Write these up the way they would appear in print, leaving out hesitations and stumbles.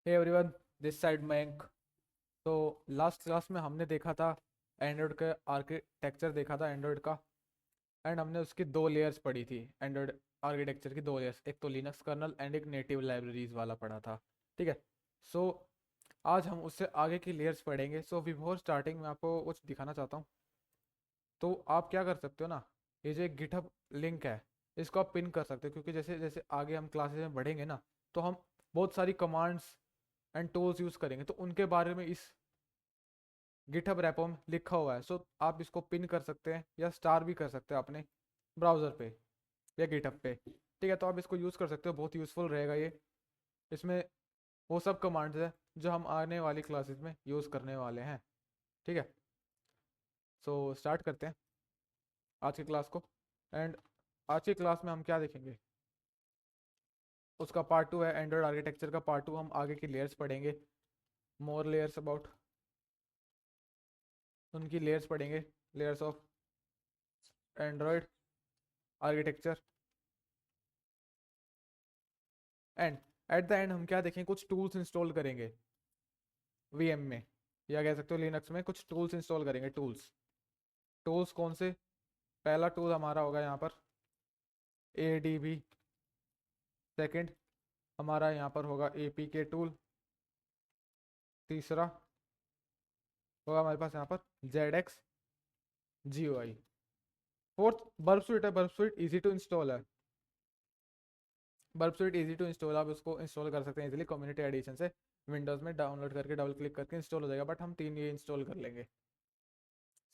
Hey everyone, this side Mayank. तो last class में हमने देखा था एंड्रॉयड का आर्किटेक्चर देखा था एंड्रॉयड का। एंड हमने उसकी दो लेयर्स पढ़ी थी। एंड्रॉयड आर्किटेक्चर की दो लेयर्स, एक तो लिनक्स कर्नल एंड एक नेटिव लाइब्रेरीज वाला पढ़ा था। ठीक है। सो आज हम उससे आगे की लेयर्स पढ़ेंगे। सो बिफोर स्टार्टिंग मैं आपको कुछ दिखाना चाहता हूँ। तो आप क्या कर सकते हो ना, ये जो एक गिटहब लिंक है, इसको आप पिन कर सकते हो, क्योंकि जैसे जैसे आगे हम क्लासेस में बढ़ेंगे ना, तो हम बहुत सारी कमांड्स एंड टूल्स यूज़ करेंगे, तो उनके बारे में इस गिटहब रेपो में लिखा हुआ है। सो आप इसको पिन कर सकते हैं या स्टार भी कर सकते हैं अपने ब्राउज़र पे या गिटहब पे। ठीक है, तो आप इसको यूज़ कर सकते हो, बहुत यूज़फुल रहेगा ये। इसमें वो सब कमांड्स है जो हम आने वाली क्लासेस में यूज़ करने वाले हैं। ठीक है, सो स्टार्ट करते हैं आज की क्लास को। एंड आज की क्लास में हम क्या देखेंगे, उसका पार्ट टू है। एंड्रॉयड आर्किटेक्चर का पार्ट टू, हम आगे की लेयर्स पढ़ेंगे, मोर लेयर्स अबाउट, उनकी लेयर्स पढ़ेंगे, layers of Android architecture. And at the end हम क्या देखेंगे, कुछ टूल्स इंस्टॉल करेंगे वीएम में, या कह सकते हो लिनक्स में कुछ टूल्स इंस्टॉल करेंगे। टूल्स टूल्स कौन से? पहला टूल हमारा होगा यहाँ पर ADB। सेकंड हमारा यहाँ पर होगा APK टूल। तीसरा होगा हमारे पास यहाँ पर ZX GUI। Fourth Burp Suite है। Burp Suite easy to install है। Burp Suite easy to install, आप उसको इंस्टॉल कर सकते हैं इजीली कम्युनिटी एडिशन से। विंडोज़ में डाउनलोड करके डबल क्लिक करके इंस्टॉल हो जाएगा, बट हम तीन ये इंस्टॉल कर लेंगे।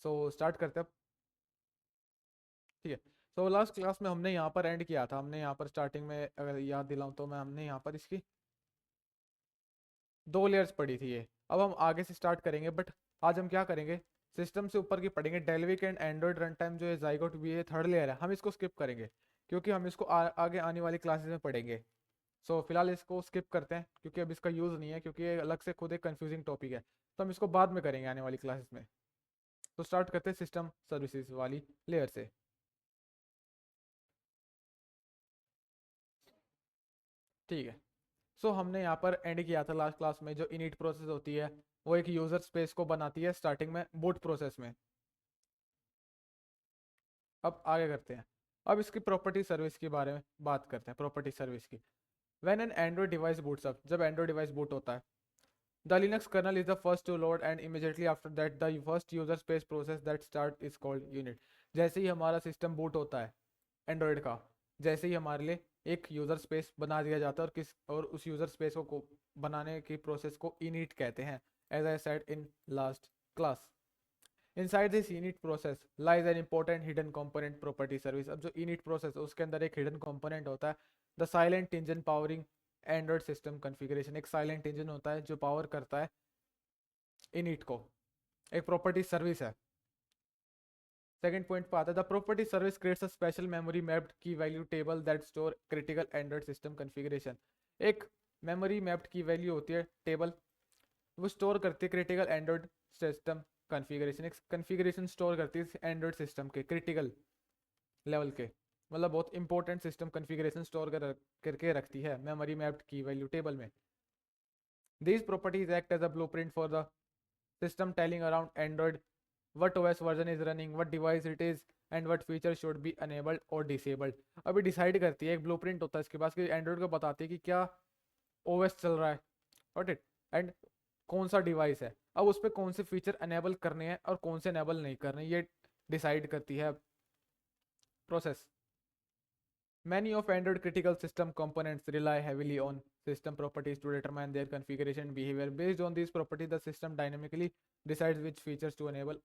सो स्टार्ट करते हैं। ठीक है। सो लास्ट क्लास में हमने यहाँ पर एंड किया था। हमने यहाँ पर स्टार्टिंग में, अगर याद दिलाऊं तो, मैं हमने यहाँ पर इसकी दो लेयर्स पढ़ी थी ये। अब हम आगे से स्टार्ट करेंगे, बट आज हम क्या करेंगे, सिस्टम से ऊपर की पढ़ेंगे। Dalvik and Android run time जो है जाइगोट भी, ये थर्ड लेयर है, हम इसको स्किप करेंगे क्योंकि हम इसको आगे आने वाली क्लासेस में पढ़ेंगे। सो फिलहाल इसको स्किप करते हैं क्योंकि अब इसका यूज़ नहीं है, क्योंकि ये अलग से खुद एक कंफ्यूजिंग टॉपिक है। तो हम इसको बाद में करेंगे आने वाली क्लासेस में। तो स्टार्ट करते हैं सिस्टम सर्विसेज वाली लेयर से। ठीक है। सो हमने यहाँ पर एंड किया था लास्ट क्लास में, जो इनिट प्रोसेस होती है वो एक यूजर स्पेस को बनाती है स्टार्टिंग में बूट प्रोसेस में। अब आगे करते हैं। अब इसकी प्रॉपर्टी सर्विस के बारे में बात करते हैं। प्रॉपर्टी सर्विस की, when an Android device boots up, जब एंड्रॉइड डिवाइस बूट होता है, the Linux kernel is the first to load and immediately after that the first user space process that start is called init. जैसे ही हमारा system boot होता है Android का, जैसे ही हमारे लिए एक यूजर स्पेस बना दिया जाता है, और उस यूजर स्पेस को बनाने की प्रोसेस को इनिट कहते हैं, as I said in last class. Inside this init process lies an important hidden component property service. अब जो init प्रोसेस है उसके अंदर एक हिडन कंपोनेंट होता है, the silent engine powering Android system configuration. एक साइलेंट इंजन होता है जो पावर करता है init को, एक प्रॉपर्टी सर्विस है। सेकंड पॉइंट पे आता है, the property service creates a special memory mapped key value table that store critical Android system configuration. एक मेमोरी मैप्ड की वैल्यू होती है टेबल, वो स्टोर करती है क्रिटिकल एंड्रॉइड सिस्टम कॉन्फ़िगरेशन। एक कॉन्फ़िगरेशन स्टोर करती है एंड्रॉइड सिस्टम के क्रिटिकल लेवल के, मतलब बहुत इंपॉर्टेंट सिस्टम कॉन्फ़िगरेशन स्टोर करके रखती है memory mapped key value table में। These properties act as a blueprint for the system, telling around Android what OS version is running, what device it is, and what features should be enabled or disabled। अभी decide करती है, एक blueprint होता है इसके पास कि Android को बताती है कि क्या ओएस चल रहा है, गॉट इट, एंड कौन सा डिवाइस है, अब उस पर कौन से फीचर एनेबल करने हैं और कौन से एनेबल नहीं करने, ये डिसाइड करती है process. Many of Android critical system components rely heavily on system properties to determine their configuration behavior. Based on these properties, the system dynamically decides which features to enable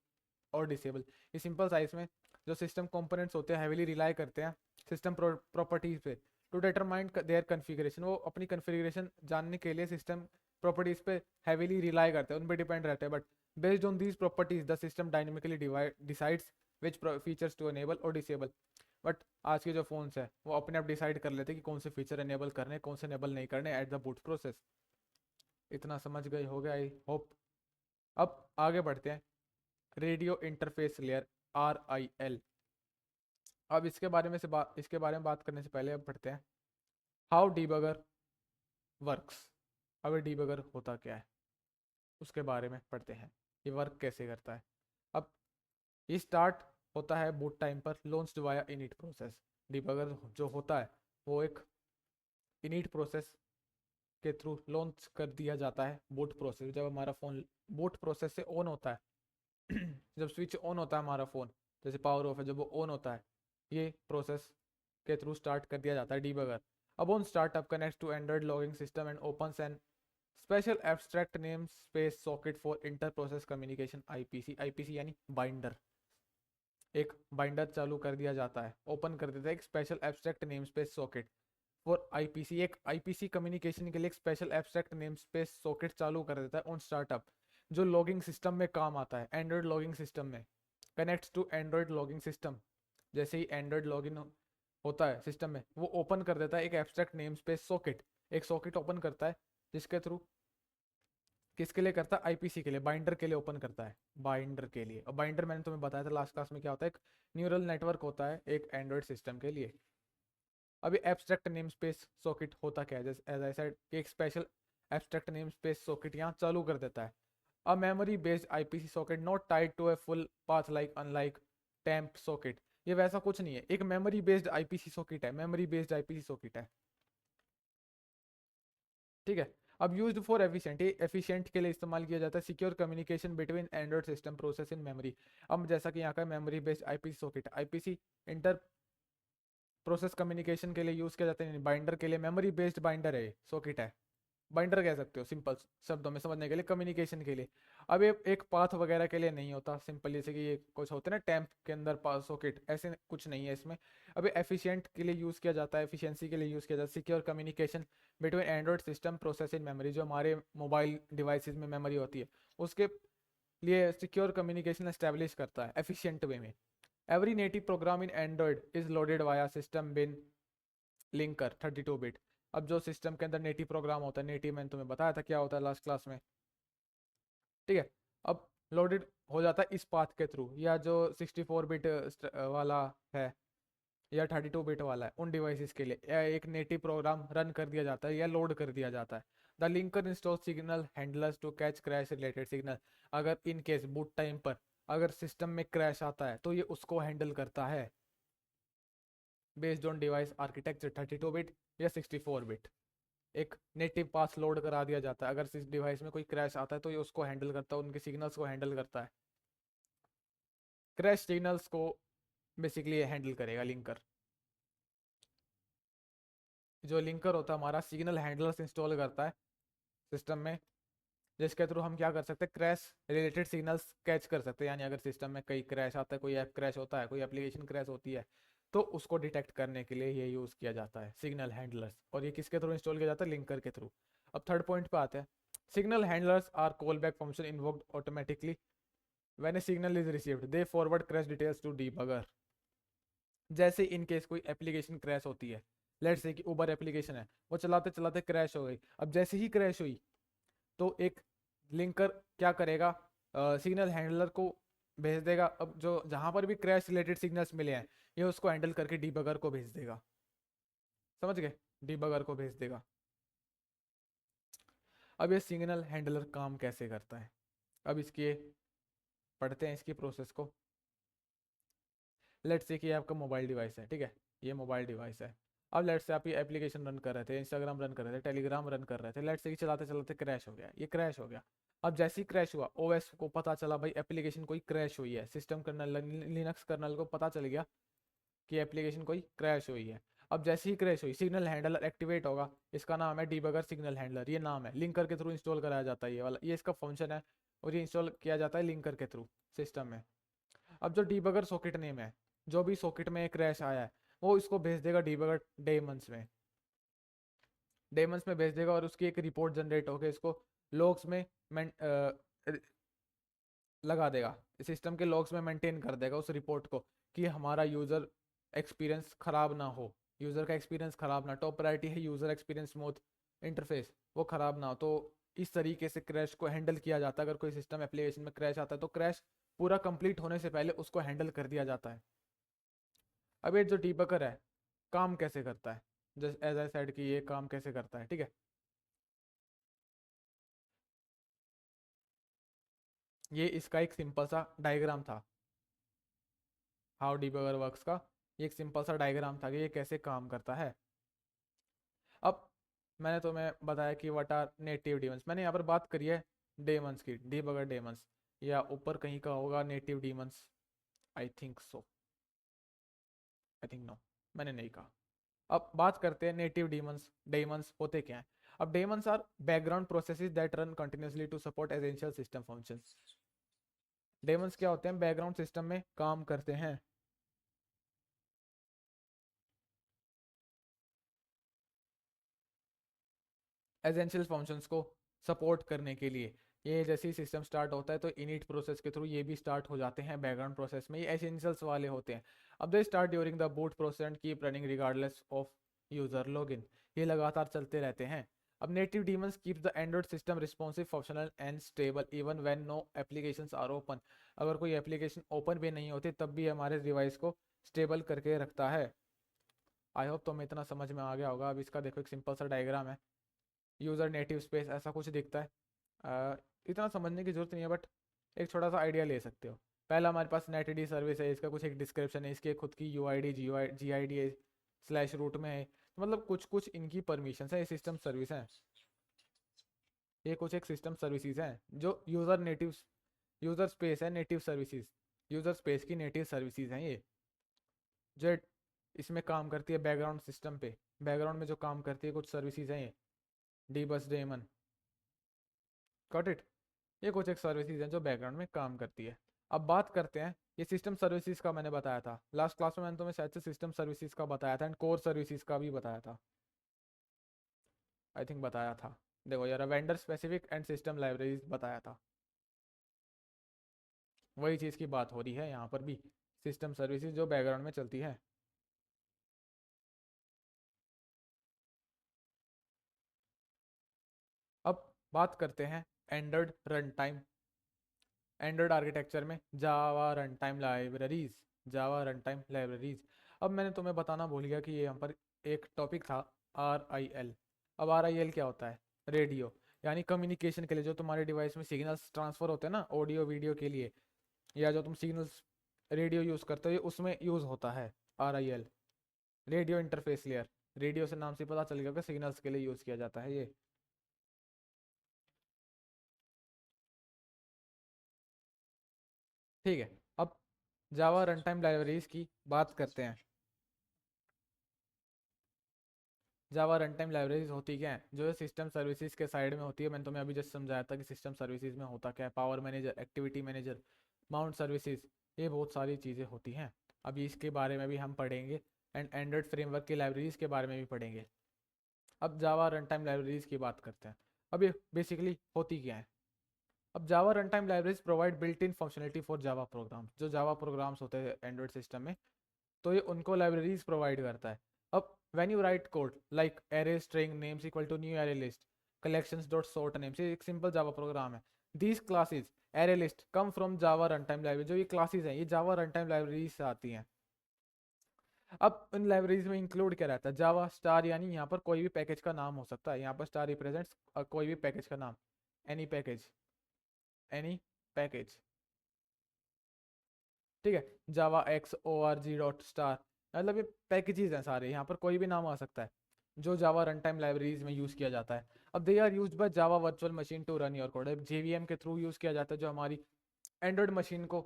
और disable. ये simple सा, इसमें जो system components होते हैं heavily rely करते हैं system properties पे, टू डिटरमाइन देयर कॉन्फ़िगरेशन। वो अपनी कॉन्फ़िगरेशन जानने के लिए सिस्टम प्रॉपर्टीज पे हेविली रिलाई करते हैं, उन पे डिपेंड रहते हैं। But based on these properties the system dynamically decides which features to enable और डिसेबल। बट आज के जो फोन्स है वो अपने आप डिसाइड कर लेते हैं कि कौन से फीचर एनेबल करने, कौन से एनेबल नहीं करने एट द बूट प्रोसेस। इतना समझ गए हो गया आई होप। अब आगे बढ़ते हैं, रेडियो इंटरफेस लेयर, RIL। अब इसके बारे में बात करने से पहले अब पढ़ते हैं हाउ डीबगर वर्क्स। अब ये डीबगर होता क्या है उसके बारे में पढ़ते हैं, ये वर्क कैसे करता है। अब ये स्टार्ट होता है बूट टाइम पर launched via init process. Debugger जो होता है वो एक इनिट प्रोसेस के थ्रू लॉन्च कर दिया जाता है बूट प्रोसेस। जब हमारा फ़ोन बूट प्रोसेस से ऑन होता है जब स्विच ऑन होता है हमारा फ़ोन, जैसे पावर ऑफ है, जब वो ऑन होता है ये प्रोसेस के थ्रू स्टार्ट कर दिया जाता है डीबगर। अब on startup connect to Android logging system and opens an special abstract name space socket for inter process communication IPC. IPC यानी बाइंडर, एक बाइंडर चालू कर दिया जाता है, ओपन कर देता है एक special abstract name space socket for IPC. एक आईपीसी कम्युनिकेशन के लिए एक special abstract name space socket चालू कर देता है ऑन स्टार्टअप, जो लॉगिंग सिस्टम में काम आता है, एंड्रॉइड लॉगिंग सिस्टम में। Connects to Android logging system, जैसे ही एंड्रॉइड लॉगिन होता है सिस्टम में, वो ओपन कर देता है एक एब्स्ट्रैक्ट नेम स्पेस सॉकेट, एक सॉकेट ओपन करता है जिसके थ्रू किसके लिए करता है, आईपीसी के लिए, बाइंडर के लिए ओपन करता है, बाइंडर के लिए। और बाइंडर मैंने तुम्हें बताया था लास्ट क्लास में क्या होता है, एक न्यूरल नेटवर्क होता है एक एंड्रॉइड सिस्टम के लिए। अभी एब्स्ट्रैक्ट नेम स्पेस सॉकेट होता क्या है, जैसे एज आई सेड एक special abstract name space socket यहाँ चालू कर देता है a memory based IPC socket not tied to a full path like unlike temp socket. ये वैसा कुछ नहीं है, एक मेमोरी बेस्ड आईपीसी सॉकेट है, मेमोरी बेस्ड आईपीसी सॉकेट है, ठीक है। अब यूज्ड फॉर एफिशिएंट, ये एफिशिएंट के लिए इस्तेमाल किया जाता है secure communication between Android system process in memory. अब जैसा कि यहाँ का memory based IPC socket, IPC inter process communication के लिए यूज किया जाता है, बाइंडर के लिए मेमोरी बेस्ड बाइंडर है, सॉकेट है, बाइंडर कह सकते हो सिंपल शब्दों में समझने के लिए, कम्युनिकेशन के लिए। अब ये एक पाथ वगैरह के लिए नहीं होता सिंपल, जैसे कि ये कुछ होते हैं ना टैम्प के अंदर पास सॉकेट, ऐसे कुछ नहीं है इसमें। अब ये एफिशिएंट के लिए यूज़ किया जाता है, एफिशिएंसी के लिए यूज़ किया जाता है secure communication between Android system process in memory, जो हमारे मोबाइल डिवाइसेज में मेमोरी होती है उसके लिए सिक्योर कम्युनिकेशन एस्टेब्लिश करता है एफिशिएंट वे में। Every native program in Android is loaded via system bin linker 32 bit. अब जो सिस्टम के अंदर नेटिव प्रोग्राम होता है, नेटिव मैंने तुम्हें बताया था क्या होता है लास्ट क्लास में, ठीक है। अब लोडेड हो जाता है इस पाथ के थ्रू, या जो 64 बिट वाला है या 32 बिट वाला है उन डिवाइसेस के लिए, या एक नेटिव प्रोग्राम रन कर दिया जाता है या लोड कर दिया जाता है। The linker install signal handlers to catch crash related signal. अगर इन केस बूट टाइम पर अगर सिस्टम में क्रैश आता है तो ये उसको हैंडल करता है based on device architecture 32 bit या 64 बिट। एक नेटिव पास लोड करा दिया जाता है, अगर इस डिवाइस में कोई क्रैश आता है तो ये उसको हैंडल करता है, उनके सिग्नल्स को हैंडल करता है, क्रैश सिग्नल्स को बेसिकली हैंडल करेगा लिंकर। जो लिंकर होता है हमारा सिग्नल हैंडलर्स इंस्टॉल करता है सिस्टम में, जिसके थ्रू हम क्या कर सकते हैं, क्रैश रिलेटेड सिग्नल्स कैच कर सकते हैं। यानी अगर सिस्टम में कई क्रैश आता है, कोई ऐप क्रैश होता है, कोई एप्लीकेशन क्रैश होती है, तो उसको डिटेक्ट करने के लिए ये यूज़ किया जाता है सिग्नल हैंडलर्स। और ये किसके थ्रू इंस्टॉल किया जाता है, लिंकर के थ्रू। अब थर्ड पॉइंट पे आते हैं, signal handlers are call back function invoked automatically when a signal is received, they forward crash details to debugger. जैसे इन केस कोई एप्लीकेशन क्रैश होती है, लेट्स से कि उबर एप्लीकेशन है, वो चलाते चलाते क्रैश हो गई। अब जैसे ही क्रैश हुई तो एक लिंकर क्या करेगा, सिग्नल हैंडलर को भेज देगा। अब जो जहां पर भी क्रैश रिलेटेड सिग्नल्स मिले हैं ये उसको हैंडल करके डीबगर को भेज देगा, समझ गए, डीबगर को भेज देगा। अब ये सिग्नल हैंडलर काम कैसे करता है, अब इसके पढ़ते हैं इसकी प्रोसेस को। लेट्स से कि आपका मोबाइल डिवाइस है, ठीक है, ये मोबाइल डिवाइस है। अब लेट्स से आप ये एप्लीकेशन रन कर रहे थे, इंस्टाग्राम रन कर रहे थे, टेलीग्राम रन कर रहे थे, लेट्स से कि चलाते चलाते क्रैश हो गया, ये क्रैश हो गया। अब जैसे ही क्रैश हुआ ओएस को पता चला भाई एप्लीकेशन कोई क्रैश हुई है, सिस्टम कर्नल लिनक्स कर्नल को पता चल गया कि एप्लीकेशन कोई क्रैश हुई है। अब जैसे ही क्रैश हुई सिग्नल हैंडलर एक्टिवेट होगा, इसका नाम है डीबगर सिग्नल हैंडलर, ये नाम है, लिंकर के थ्रू इंस्टॉल कराया जाता है ये वाला, ये इसका फंक्शन है और ये इंस्टॉल किया जाता है लिंकर के थ्रू सिस्टम में। अब जो डीबगर सॉकेट नेम है, जो भी सॉकेट में क्रैश आया है वो इसको भेज देगा डीबगर डेमंस में, डेमंस में भेज देगा और उसकी एक रिपोर्ट जनरेट होकर इसको लॉग्स में लगा देगा, सिस्टम के लॉग्स में मेंटेन कर देगा उस रिपोर्ट को कि हमारा यूज़र एक्सपीरियंस ख़राब ना हो, यूज़र का एक्सपीरियंस ख़राब ना, टॉप प्रायोरिटी है यूज़र एक्सपीरियंस स्मूथ इंटरफेस, वो ख़राब ना हो। तो इस तरीके से क्रैश को हैंडल किया जाता है। अगर कोई सिस्टम एप्लीकेशन में क्रैश आता है तो क्रैश पूरा कंप्लीट होने से पहले उसको हैंडल कर दिया जाता है। अब ये जो डीबगर है काम कैसे करता है, जस्ट एज आई सेड कि ये काम कैसे करता है, ठीक है। ये इसका एक सिंपल सा डायग्राम था, हाउ डिबगर वर्क्स का। ये एक सिंपल सा डायग्राम था कि ये कैसे काम करता है। अब मैंने तुम्हें बताया कि व्हाट आर नेटिव डीमंस। मैंने यहाँ पर बात करी है डेमंस की, डिबगर डेमंस, या ऊपर कहीं का होगा native daemons, I think so, I think no, मैंने नहीं कहा। अब बात करते हैं नेटिव डीमंस। डेमंस होते क्या हैं? अब daemons are background processes that run continuously to support essential system functions. Daemons क्या होते हैं? बैकग्राउंड सिस्टम में काम करते हैं। एसेंशियल फंक्शंस को सपोर्ट करने के लिए। ये जैसे ही सिस्टम स्टार्ट होता है तो इनिट प्रोसेस के थ्रू ये भी स्टार्ट हो जाते हैं बैकग्राउंड प्रोसेस में। ये एसेंशियल्स वाले होते हैं। अब they start during the boot process and keep running regardless of user login. ये लगातार चलते रहते हैं। अब native daemons keeps the Android system responsive, functional and stable even when no applications are open. अगर कोई एप्लीकेशन ओपन भी नहीं होती तब भी हमारे डिवाइस को स्टेबल करके रखता है। आई होप तुम्हें इतना समझ में आ गया होगा। अब इसका देखो एक सिंपल सा डायग्राम है। यूज़र नेटिव स्पेस ऐसा कुछ दिखता है। इतना समझने की जरूरत नहीं है, बट एक छोटा सा आइडिया ले सकते हो। पहला हमारे पास नेट डी सर्विस है, इसका कुछ एक डिस्क्रिप्शन है, इसकी खुद की you I D G I D है, स्लैश रूट में है। तो मतलब कुछ कुछ इनकी परमिशन है, ये सिस्टम सर्विस है। ये कुछ एक सिस्टम सर्विसेज हैं जो यूज़र स्पेस है, नेटिव सर्विसेज, यूज़र स्पेस की नेटिव सर्विसेज हैं ये, जो इसमें काम करती है बैकग्राउंड सिस्टम पे। बैकग्राउंड में जो काम करती है कुछ सर्विसेज हैं ये, डी बस डेमन, गॉट इट। ये कुछ एक सर्विसेज हैं जो बैकग्राउंड में काम करती है। अब बात करते हैं, ये सिस्टम सर्विसेज का मैंने बताया था लास्ट क्लास में। मैंने तुम्हें शायद से सिस्टम सर्विसेज का बताया था एंड कोर सर्विसेज का भी बताया था, आई थिंक बताया था। देखो यार, vendor specific and system libraries बताया था। वही चीज़ की बात हो रही है यहाँ पर भी, सिस्टम सर्विसेज जो बैकग्राउंड में चलती है। अब बात करते हैं Android run time. Android architecture में जावा रन टाइम लाइब्रेरीज, जावा रन टाइम लाइब्रेरीज। अब मैंने तुम्हें बताना भूल गया कि ये यहाँ पर एक टॉपिक था, आर आई एल। अब आर आई एल क्या होता है? रेडियो, यानी कम्युनिकेशन के लिए जो तुम्हारे डिवाइस में सिग्नल्स ट्रांसफर होते हैं ना, ऑडियो वीडियो के लिए, या जो तुम सिग्नल्स रेडियो यूज़ करते हो, ये उसमें यूज़ होता है are I L, radio interface layer. Radio से नाम से पता चल गया कि सिग्नल्स के लिए यूज़ किया जाता है ये। ठीक है, अब जावा रन टाइम लाइब्रेरीज की बात करते हैं। जावा रन टाइम लाइब्रेरीज होती क्या है? जो है सिस्टम सर्विसेज के साइड में होती है। मैंने तुम्हें अभी जस्ट समझाया था कि सिस्टम सर्विसेज में होता क्या है। Power manager, activity manager, mount services, ये बहुत सारी चीज़ें होती हैं। अभी इसके बारे में भी हम पढ़ेंगे एंड एंड्रॉइड फ्रेमवर्क की लाइब्रेरीज के बारे में भी पढ़ेंगे। अब जावा रन टाइम लाइब्रेरीज की बात करते हैं। अब ये बेसिकली होती क्या है? अब Java run time libraries provide built in functionality for Java programs. जो जावा प्रोग्राम्स होते हैं एंड्रॉइड सिस्टम में, तो ये उनको लाइब्रेरीज प्रोवाइड करता है। अब when you write code like array string names equal to new array list collections dot sort names, ये एक सिंपल जावा प्रोग्राम है। These classes array list come from Java run time library. जो ये classes हैं ये जावा run time library से आती हैं। अब इन लाइब्रेरीज में इंक्लूड क्या रहता है? जावा स्टार, यानी यहाँ पर कोई भी पैकेज का नाम हो सकता है। यहाँ पर स्टार रिप्रेजेंट्स कोई भी पैकेज का नाम, एनी पैकेज, एनी पैकेज, ठीक है। Java X O R G dot star, मतलब ये पैकेजेस हैं सारे, यहाँ पर कोई भी नाम आ सकता है जो जावा रन टाइम लाइब्रेरीज में यूज़ किया जाता है। अब they are used by Java virtual machine to run your code. JVM के थ्रू यूज़ किया जाता है जो हमारी एंड्रॉयड मशीन को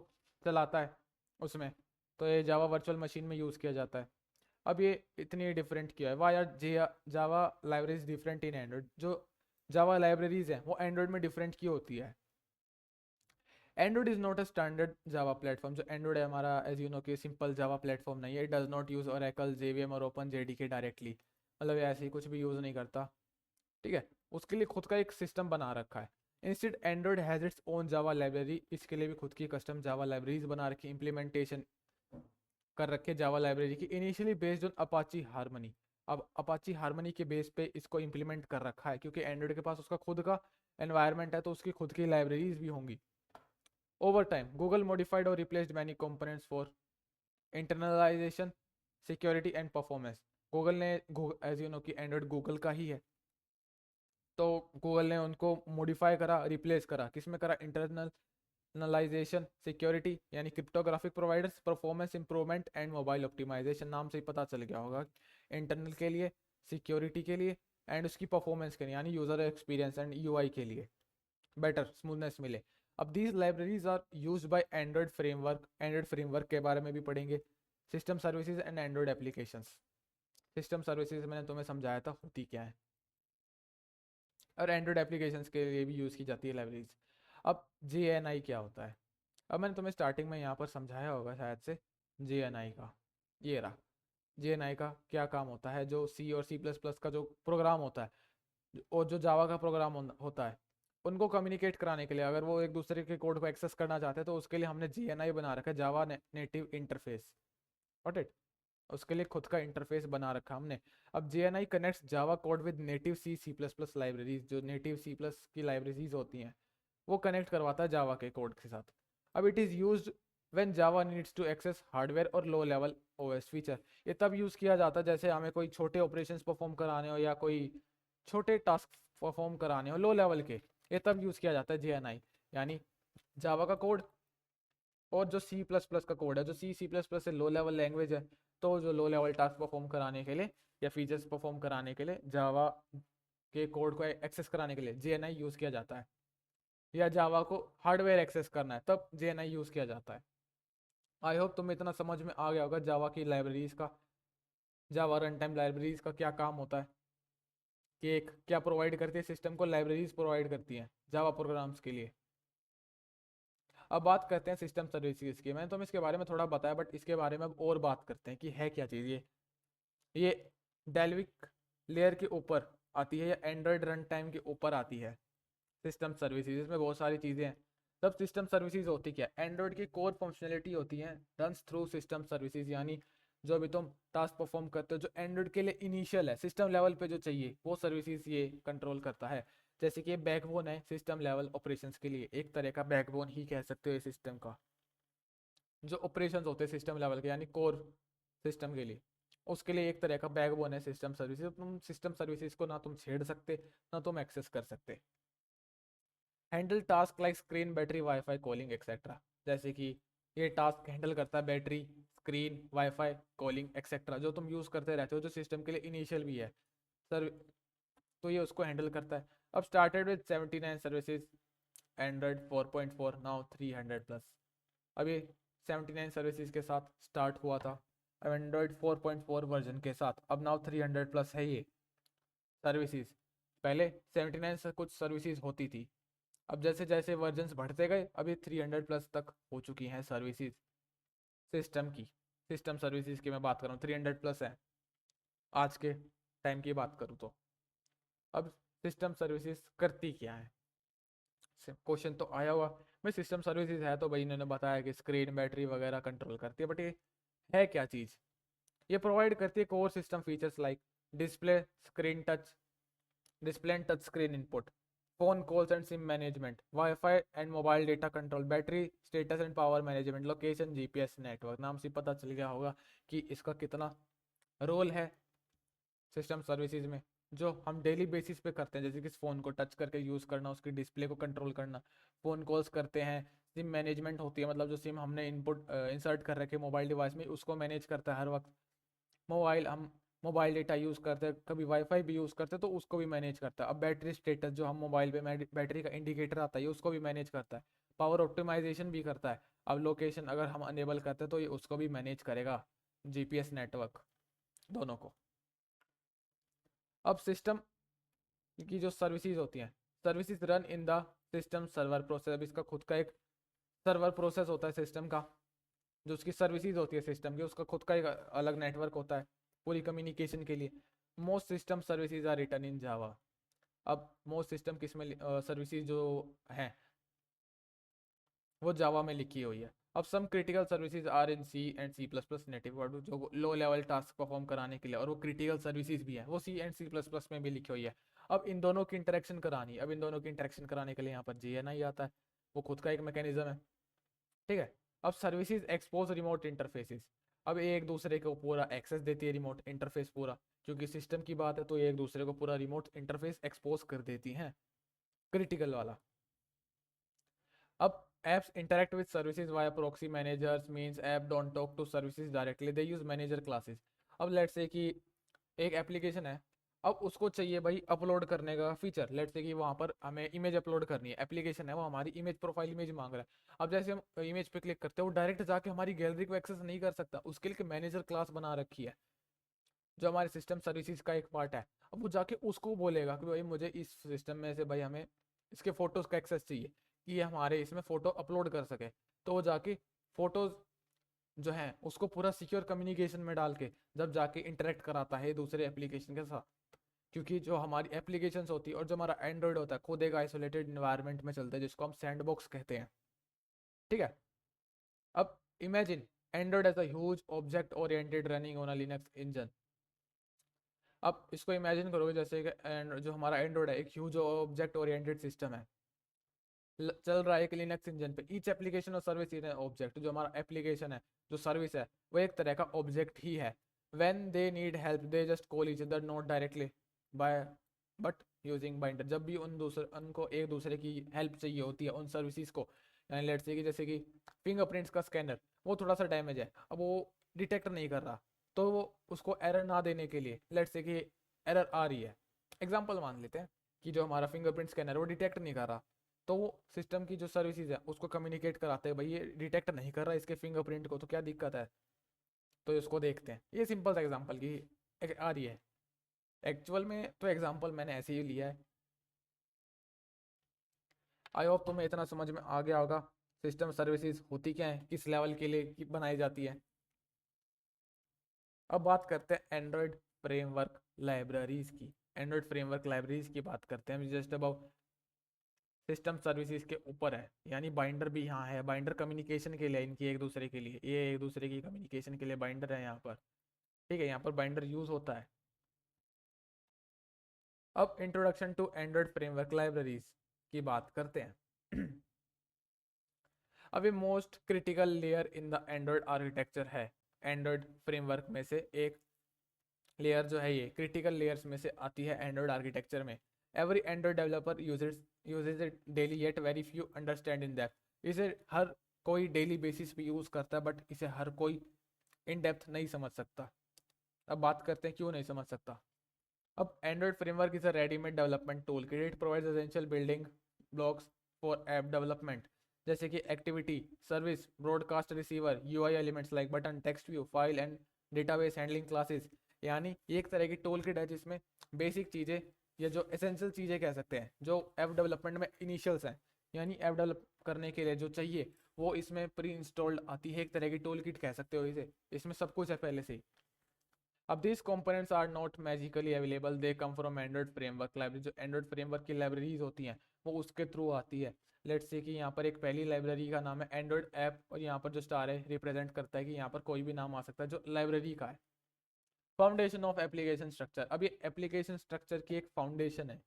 चलाता है उसमें, तो ये जावा वर्चुअल मशीन में यूज़ किया जाता है। अब ये इतनी डिफरेंट किया है, why are Java libraries different in Android. जो जावा लाइब्रेरीज हैं वो एंड्रॉयड में डिफरेंट की होती है। Android is not a standard Java platform. जो एंड्रॉइड है हमारा, एज यू नो कि सिंपल जावा प्लेटफॉर्म नहीं है। It does not use Oracle, JVM और ओपन जेडीके डायरेक्टली, मतलब ऐसे ही कुछ भी यूज़ नहीं करता, ठीक है। उसके लिए खुद का एक सिस्टम बना रखा है। Instead Android has its own Java library. इसके लिए भी खुद की कस्टम जावा लाइब्रेरीज बना रखी, इंप्लीमेंटेशन कर रखे जावा लाइब्रेरी की, initially based on Apache harmony. अब अपाची हारमनी के बेस पे इसको इम्प्लीमेंट कर रखा है, क्योंकि एंड्रॉइड के पास उसका खुद का एनवायरनमेंट है तो उसकी खुद की लाइब्रेरीज भी होंगी। Over time, Google modified or replaced many components for internalization, security and performance. Google ने, एज यू नो कि एंड्रॉइड गूगल का ही है, तो गूगल ने उनको मॉडिफाई करा, रिप्लेस करा, किसमें करा? इंटरनल इंटरनलाइजेशन, सिक्योरिटी यानी cryptographic providers, performance improvement and mobile optimization, नाम से ही पता चल गया होगा, इंटरनल के लिए, सिक्योरिटी के लिए एंड उसकी परफॉर्मेंस के लिए यानी यूजर एक्सपीरियंस एंड यूआई के लिए बेटर स्मूथनेस मिले। अब these libraries are used by Android framework के बारे में भी पढ़ेंगे, system services and Android applications. System services मैंने तुम्हें समझाया था होती क्या है, और एंड्रॉयड एप्लीकेशंस के लिए भी यूज़ की जाती है लाइब्रेरीज। अब JNI क्या होता है? अब मैंने तुम्हें स्टार्टिंग में यहाँ पर समझाया होगा शायद से JNI का, ये रहा। JNI का क्या काम होता है, जो C और C++ का जो प्रोग्राम होता है और जो जावा का प्रोग्राम होता है, उनको कम्युनिकेट कराने के लिए, अगर वो एक दूसरे के कोड को एक्सेस करना चाहते हैं तो उसके लिए हमने JNI बना रखा है, जावा नेटिव इंटरफेस। Got it? उसके लिए खुद का इंटरफेस बना रखा हमने। अब JNI connects Java code with native C++ libraries, जो नेटिव C+ की लाइब्रेरीज होती हैं वो कनेक्ट करवाता है जावा के कोड के साथ। अब it is used when Java needs to access hardware और लो लेवल OS फीचर। ये तब यूज़ किया जाता है जैसे हमें कोई छोटे ऑपरेशंस परफॉर्म कराने हो या कोई छोटे टास्क परफॉर्म कराने हो लो लेवल के, ये तब यूज़ किया जाता है JNI। यानी जावा का कोड और जो C++ का कोड है, जो C++ से लो लेवल लैंग्वेज है, तो जो लो लेवल टास्क परफॉर्म कराने के लिए या फीचर्स परफॉर्म कराने के लिए जावा के कोड को एक्सेस कराने के लिए JNI यूज़ किया जाता है, या जावा को हार्डवेयर एक्सेस करना है तब JNI यूज़ किया जाता है। आई होप तुम्हें इतना समझ में आ गया होगा जावा की लाइब्रेरीज का, जावा रन टाइम लाइब्रेरीज का क्या काम होता है, कि एक क्या प्रोवाइड करती है सिस्टम को, लाइब्रेरीज प्रोवाइड करती हैं जावा प्रोग्राम्स के लिए। अब बात करते हैं सिस्टम सर्विसेज की। मैंने तुम्हें इसके बारे में थोड़ा बताया, बट इसके बारे में अब और बात करते हैं कि है क्या चीज़ ये डेल्विक लेयर के ऊपर आती है या एंड्रॉयड रन टाइम के ऊपर आती है सिस्टम सर्विसेज। इसमें बहुत सारी चीज़ें हैं। तब सिस्टम सर्विसेज होती क्या, एंड्रॉयड की कोर फंक्शनलिटी होती है रन्स थ्रू सिस्टम सर्विसेज, यानी जो भी तुम टास्क परफॉर्म करते हो जो एंड्रॉयड के लिए इनिशियल है, सिस्टम लेवल पे जो चाहिए वो सर्विसेज ये कंट्रोल करता है। जैसे कि ये बैकबोन है सिस्टम लेवल ऑपरेशंस के लिए, एक तरह का बैकबोन ही कह सकते हो ये सिस्टम का। जो ऑपरेशंस होते हैं सिस्टम लेवल के यानी कोर सिस्टम के लिए, उसके लिए एक तरह का बैकबोन है सिस्टम सर्विसेज। तुम सिस्टम सर्विसेज को ना तुम छेड़ सकते ना तुम एक्सेस कर सकते। Handle task like screen, battery, wifi, calling etcetera. जैसे कि ये टास्क हैंडल करता है battery, screen, wifi, calling etcetera, जो तुम यूज़ करते रहते हो जो सिस्टम के लिए इनिशियल भी है सर, तो ये उसको हैंडल करता है। अब started with 79 services, Android 4.4, now 300+। अब ये 79 सर्विसेज के साथ स्टार्ट हुआ था, अब एंड्रॉयड 4.4 वर्जन के साथ अब नाउ 300+ है ये सर्विसेज। पहले 79 से कुछ सर्विसेज होती थी, अब जैसे जैसे वर्जन्स बढ़ते गए अभी 300+ तक हो चुकी हैं सर्विसेज सिस्टम की। सिस्टम सर्विसेज की मैं बात कर रहा हूँ, 300+ है आज के टाइम की बात करूँ तो। अब सिस्टम सर्विसेज करती क्या है, क्वेश्चन तो आया हुआ भाई सिस्टम सर्विसेज है तो भाई इन्होंने बताया कि स्क्रीन, बैटरी वगैरह कंट्रोल करती है, बट ये है क्या चीज़? ये प्रोवाइड करती है core system features like display, screen touch, display and touch screen input, phone calls and SIM management, wifi and mobile data control, battery status and power management, location, GPS network. नाम से पता चल गया होगा कि इसका कितना रोल है सिस्टम सर्विसेज में, जो हम डेली बेसिस पे करते हैं, जैसे कि फ़ोन को टच करके यूज़ करना, उसकी डिस्प्ले को कंट्रोल करना, फ़ोन कॉल्स करते हैं, सिम मैनेजमेंट होती है, मतलब जो सिम हमने इनपुट इंसर्ट कर रखे मोबाइल डिवाइस में उसको मैनेज करता है हर वक्त। हम मोबाइल डेटा यूज़ करते हैं, कभी वाईफाई भी यूज़ करते हैं तो उसको भी मैनेज करता है। अब बैटरी स्टेटस जो हम मोबाइल पे बैटरी का इंडिकेटर आता है उसको भी मैनेज करता है। पावर ऑप्टिमाइजेशन भी करता है। अब लोकेशन अगर हम अनेबल करते हैं तो ये उसको भी मैनेज करेगा, GPS नेटवर्क, दोनों को। अब सिस्टम की जो सर्विसेज होती हैं, services run in the system server process. अब इसका खुद का एक सर्वर प्रोसेस होता है सिस्टम का, जो उसकी सर्विसेज होती है सिस्टम की, उसका खुद का एक अलग नेटवर्क होता है पूरी कम्युनिकेशन के लिए। Most system services are written in Java. अब मोस्ट सिस्टम किस में सर्विसेज जो हैं वो जावा में लिखी हुई है। अब some critical services are in C and C++ native word, जो लो लेवल टास्क परफॉर्म कराने के लिए, और वो क्रिटिकल सर्विसेज भी है वो C and C++ में भी लिखी हुई है। अब इन दोनों की इंटरेक्शन करानी, अब इन दोनों की इंटरेक्शन कराने के लिए यहाँ पर JNI आता है, वो खुद का एक मैकेनिज्म है। ठीक है। अब सर्विसेज एक्सपोज रिमोट इंटरफेसेस। अब ये एक दूसरे को पूरा एक्सेस देती है, रिमोट इंटरफेस पूरा, क्योंकि सिस्टम की बात है तो ये एक दूसरे को पूरा रिमोट इंटरफेस एक्सपोज कर देती हैं, क्रिटिकल वाला। अब apps interact with services via proxy managers, means app don't talk to services directly, they use manager classes. अब लेट्स से कि एक एप्लीकेशन है, अब उसको चाहिए भाई अपलोड करने का फीचर, लेट्स से कि वहाँ पर हमें इमेज अपलोड करनी है, एप्लीकेशन है वो हमारी इमेज प्रोफाइल इमेज मांग रहा है। अब जैसे हम इमेज पे क्लिक करते हैं वो डायरेक्ट जाके हमारी गैलरी को एक्सेस नहीं कर सकता, उसके लिए मैनेजर क्लास बना रखी है जो हमारे सिस्टम सर्विसेज का एक पार्ट है। अब वो जाके उसको बोलेगा कि भाई मुझे इस सिस्टम में से भाई हमें इसके फोटोज़ का एक्सेस चाहिए कि ये हमारे इसमें फ़ोटो अपलोड कर सके, तो वो जाके फ़ोटोज़ जो है उसको पूरा सिक्योर कम्युनिकेशन में डाल के जब जाके इंटरेक्ट कराता है दूसरे एप्लीकेशन के साथ, क्योंकि जो हमारी एप्लीकेशंस होती है और जो हमारा एंड्रॉयड होता है खुद एक आइसोलेटेड इन्वायरमेंट में चलता है जिसको हम सैंडबॉक्स कहते हैं, ठीक है। अब imagine Android as a huge object oriented running on a Linux engine. अब इसको इमेजिन करोगे जैसे कि जो हमारा एंड्रॉयड है एक ह्यूज ऑब्जेक्ट ओरिएंटेड सिस्टम है, चल रहा है एक लिनक्स इंजन पे। ईच एप्लीकेशन और सर्विस इन ऑब्जेक्ट, जो हमारा एप्लीकेशन है जो सर्विस है वो एक तरह का ऑब्जेक्ट ही है। When they need help they just call each other not directly by but using binder. जब भी उनको एक दूसरे की हेल्प चाहिए होती है उन सर्विसेज को, यानी लेट्स से कि जैसे कि फिंगरप्रिंट्स का स्कैनर वो थोड़ा सा डैमेज है, अब वो डिटेक्ट नहीं कर रहा, तो वो उसको एरर ना देने के लिए लेट्स से कि एरर आ रही है, एग्जाम्पल मान लेते हैं कि जो हमारा फिंगरप्रिंट स्कैनर वो डिटेक्ट नहीं कर रहा, तो वो सिस्टम की जो सर्विसेज है उसको कम्युनिकेट कराते हैं भाई ये डिटेक्ट नहीं कर रहा इसके फिंगरप्रिंट को, तो क्या दिक्कत है, तो इसको देखते हैं। ये सिंपल सा एग्जांपल की आ रही है, एक्चुअल में तो एग्जांपल मैंने ऐसे ही लिया है। आई होप तुम्हें इतना समझ में आ गया होगा सिस्टम सर्विसेज होती क्या है, किस लेवल के लिए बनाई जाती है। अब बात करते हैं एंड्रॉयड फ्रेमवर्क लाइब्रेरीज की। एंड्रॉयड फ्रेमवर्क लाइब्रेरीज की बात करते हैं जस्ट अबाउट सिस्टम सर्विसेज के ऊपर है, यानी बाइंडर भी यहाँ है, बाइंडर कम्युनिकेशन के लिए इनकी एक दूसरे के लिए, ये एक दूसरे की कम्युनिकेशन के लिए बाइंडर है यहाँ पर, ठीक है, यहाँ पर बाइंडर यूज होता है। अब introduction to Android framework libraries की बात करते हैं। अब ये most critical layer in the Android architecture है, एंड्रॉयड फ्रेमवर्क में से एक लेयर जो है ये क्रिटिकल लेयर्स में से आती है एंड्रॉयड आर्किटेक्चर में। Every Android developer uses it daily yet very few understand in depth. इसे हर कोई डेली बेसिस पे यूज़ करता है बट इसे हर कोई इन डेप्थ नहीं समझ सकता। अब बात करते हैं क्यों नहीं समझ सकता। अब Android framework is a readymade development tool kit, it provides essential building blocks for app development, जैसे कि activity service broadcast receiver UI elements like button text view file and database handling classes. यानी ये एक तरह की tool kit है जिसमें basic चीज़ें या जो एसेंशियल चीज़ें कह सकते हैं जो ऐप डेवलपमेंट में इनिशियल्स हैं, यानी ऐप डेवलप करने के लिए जो चाहिए वो इसमें प्री इंस्टॉल्ड आती है, एक तरह की टूल किट कह सकते हो इसे, इसमें सब कुछ है पहले से ही। अब these components are not magically available, they come from Android framework library। जो Android framework की लाइब्रेरीज होती हैं वो उसके थ्रू आती है। लेट्स से कि यहाँ पर एक पहली लाइब्रेरी का नाम है एंड्रॉयड ऐप, और यहाँ पर जो स्टार है रिप्रेजेंट करता है कि यहाँ पर कोई भी नाम आ सकता है जो लाइब्रेरी का है। फाउंडेशन ऑफ एप्लीकेशन स्ट्रक्चर, अब ये एप्लीकेशन स्ट्रक्चर की एक फाउंडेशन है।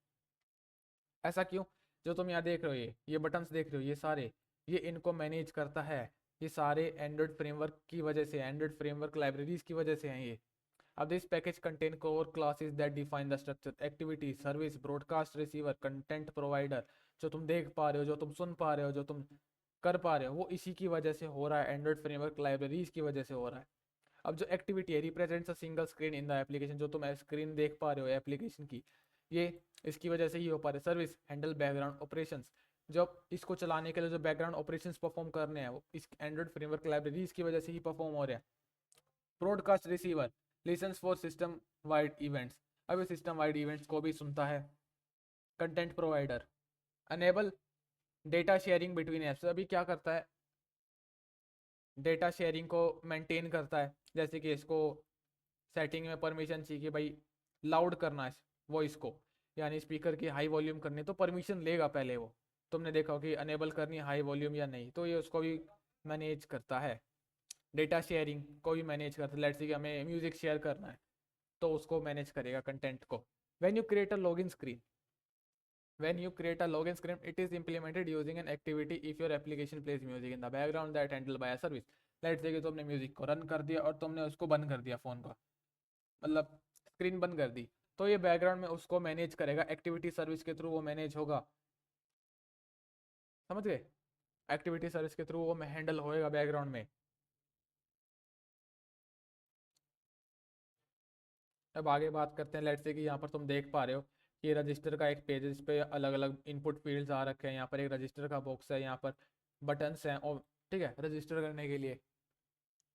ऐसा क्यों, जो तुम यहाँ देख रहे हो ये बटन्स देख रहे हो ये सारे, ये इनको मैनेज करता है, ये सारे एंड्रॉयड फ्रेमवर्क की वजह से, एंड्रॉयड फ्रेमवर्क लाइब्रेरीज की वजह से हैं ये। अब this package contain core classes that define the structure, activity service broadcast receiver content provider. जो तुम देख पा रहे हो, जो तुम सुन पा रहे हो, जो तुम कर पा रहे हो, वो इसी की वजह से हो रहा है, एंड्रॉयड फ्रेमवर्क लाइब्रेरीज की वजह से हो रहा है। अब जो एक्टिविटी है represents a single screen in the application, जो तुम स्क्रीन देख पा रहे हो एप्लीकेशन की, ये इसकी वजह से ही हो पा रहा है। सर्विस हैंडल बैकग्राउंड ऑपरेशंस, जब इसको चलाने के लिए जो बैकग्राउंड ऑपरेशंस परफॉर्म करने हैं वो इस एंड्रॉयड फ्रेमवर्क लाइब्रेरीज की वजह से ही परफॉर्म हो रहे हैं। Broadcast receiver listens for system wide events, अब ये सिस्टम वाइड इवेंट्स को भी सुनता है। Content provider enable data sharing between apps, अभी क्या करता है, डेटा शेयरिंग को मेंटेन करता है, जैसे कि इसको सेटिंग में परमिशन चाहिए कि भाई लाउड करना है वॉइस को, यानी स्पीकर की हाई वॉल्यूम करनी, तो परमिशन लेगा पहले वो, तुमने देखा हो कि अनेबल करनी है हाई वॉल्यूम या नहीं, तो ये उसको भी मैनेज करता है। डेटा शेयरिंग को भी मैनेज करता है, लेट्स से कि हमें म्यूजिक शेयर करना है तो उसको मैनेज करेगा कंटेंट को। When you create a login screen, when you create a login script it is implemented using an activity if your application plays music in the background that handled by a service। Let's say कि तुमने music को run कर दिया और तुमने उसको बंद कर दिया फ़ोन का, मतलब स्क्रीन बंद कर दी, तो ये बैकग्राउंड में उसको मैनेज करेगा, एक्टिविटी सर्विस के थ्रू वो मैनेज होगा, समझ गए। एक्टिविटी सर्विस के थ्रू वो हैंडल होएगा बैकग्राउंड में। अब आगे बात करते हैं, लेट्स से कि यहाँ पर तुम देख पा रहे हो कि रजिस्टर का एक पेज है जिस पे अलग अलग इनपुट फील्ड्स आ रखे हैं। यहाँ पर एक रजिस्टर का बॉक्स है, यहाँ पर बटन्स हैं और ठीक है रजिस्टर करने के लिए।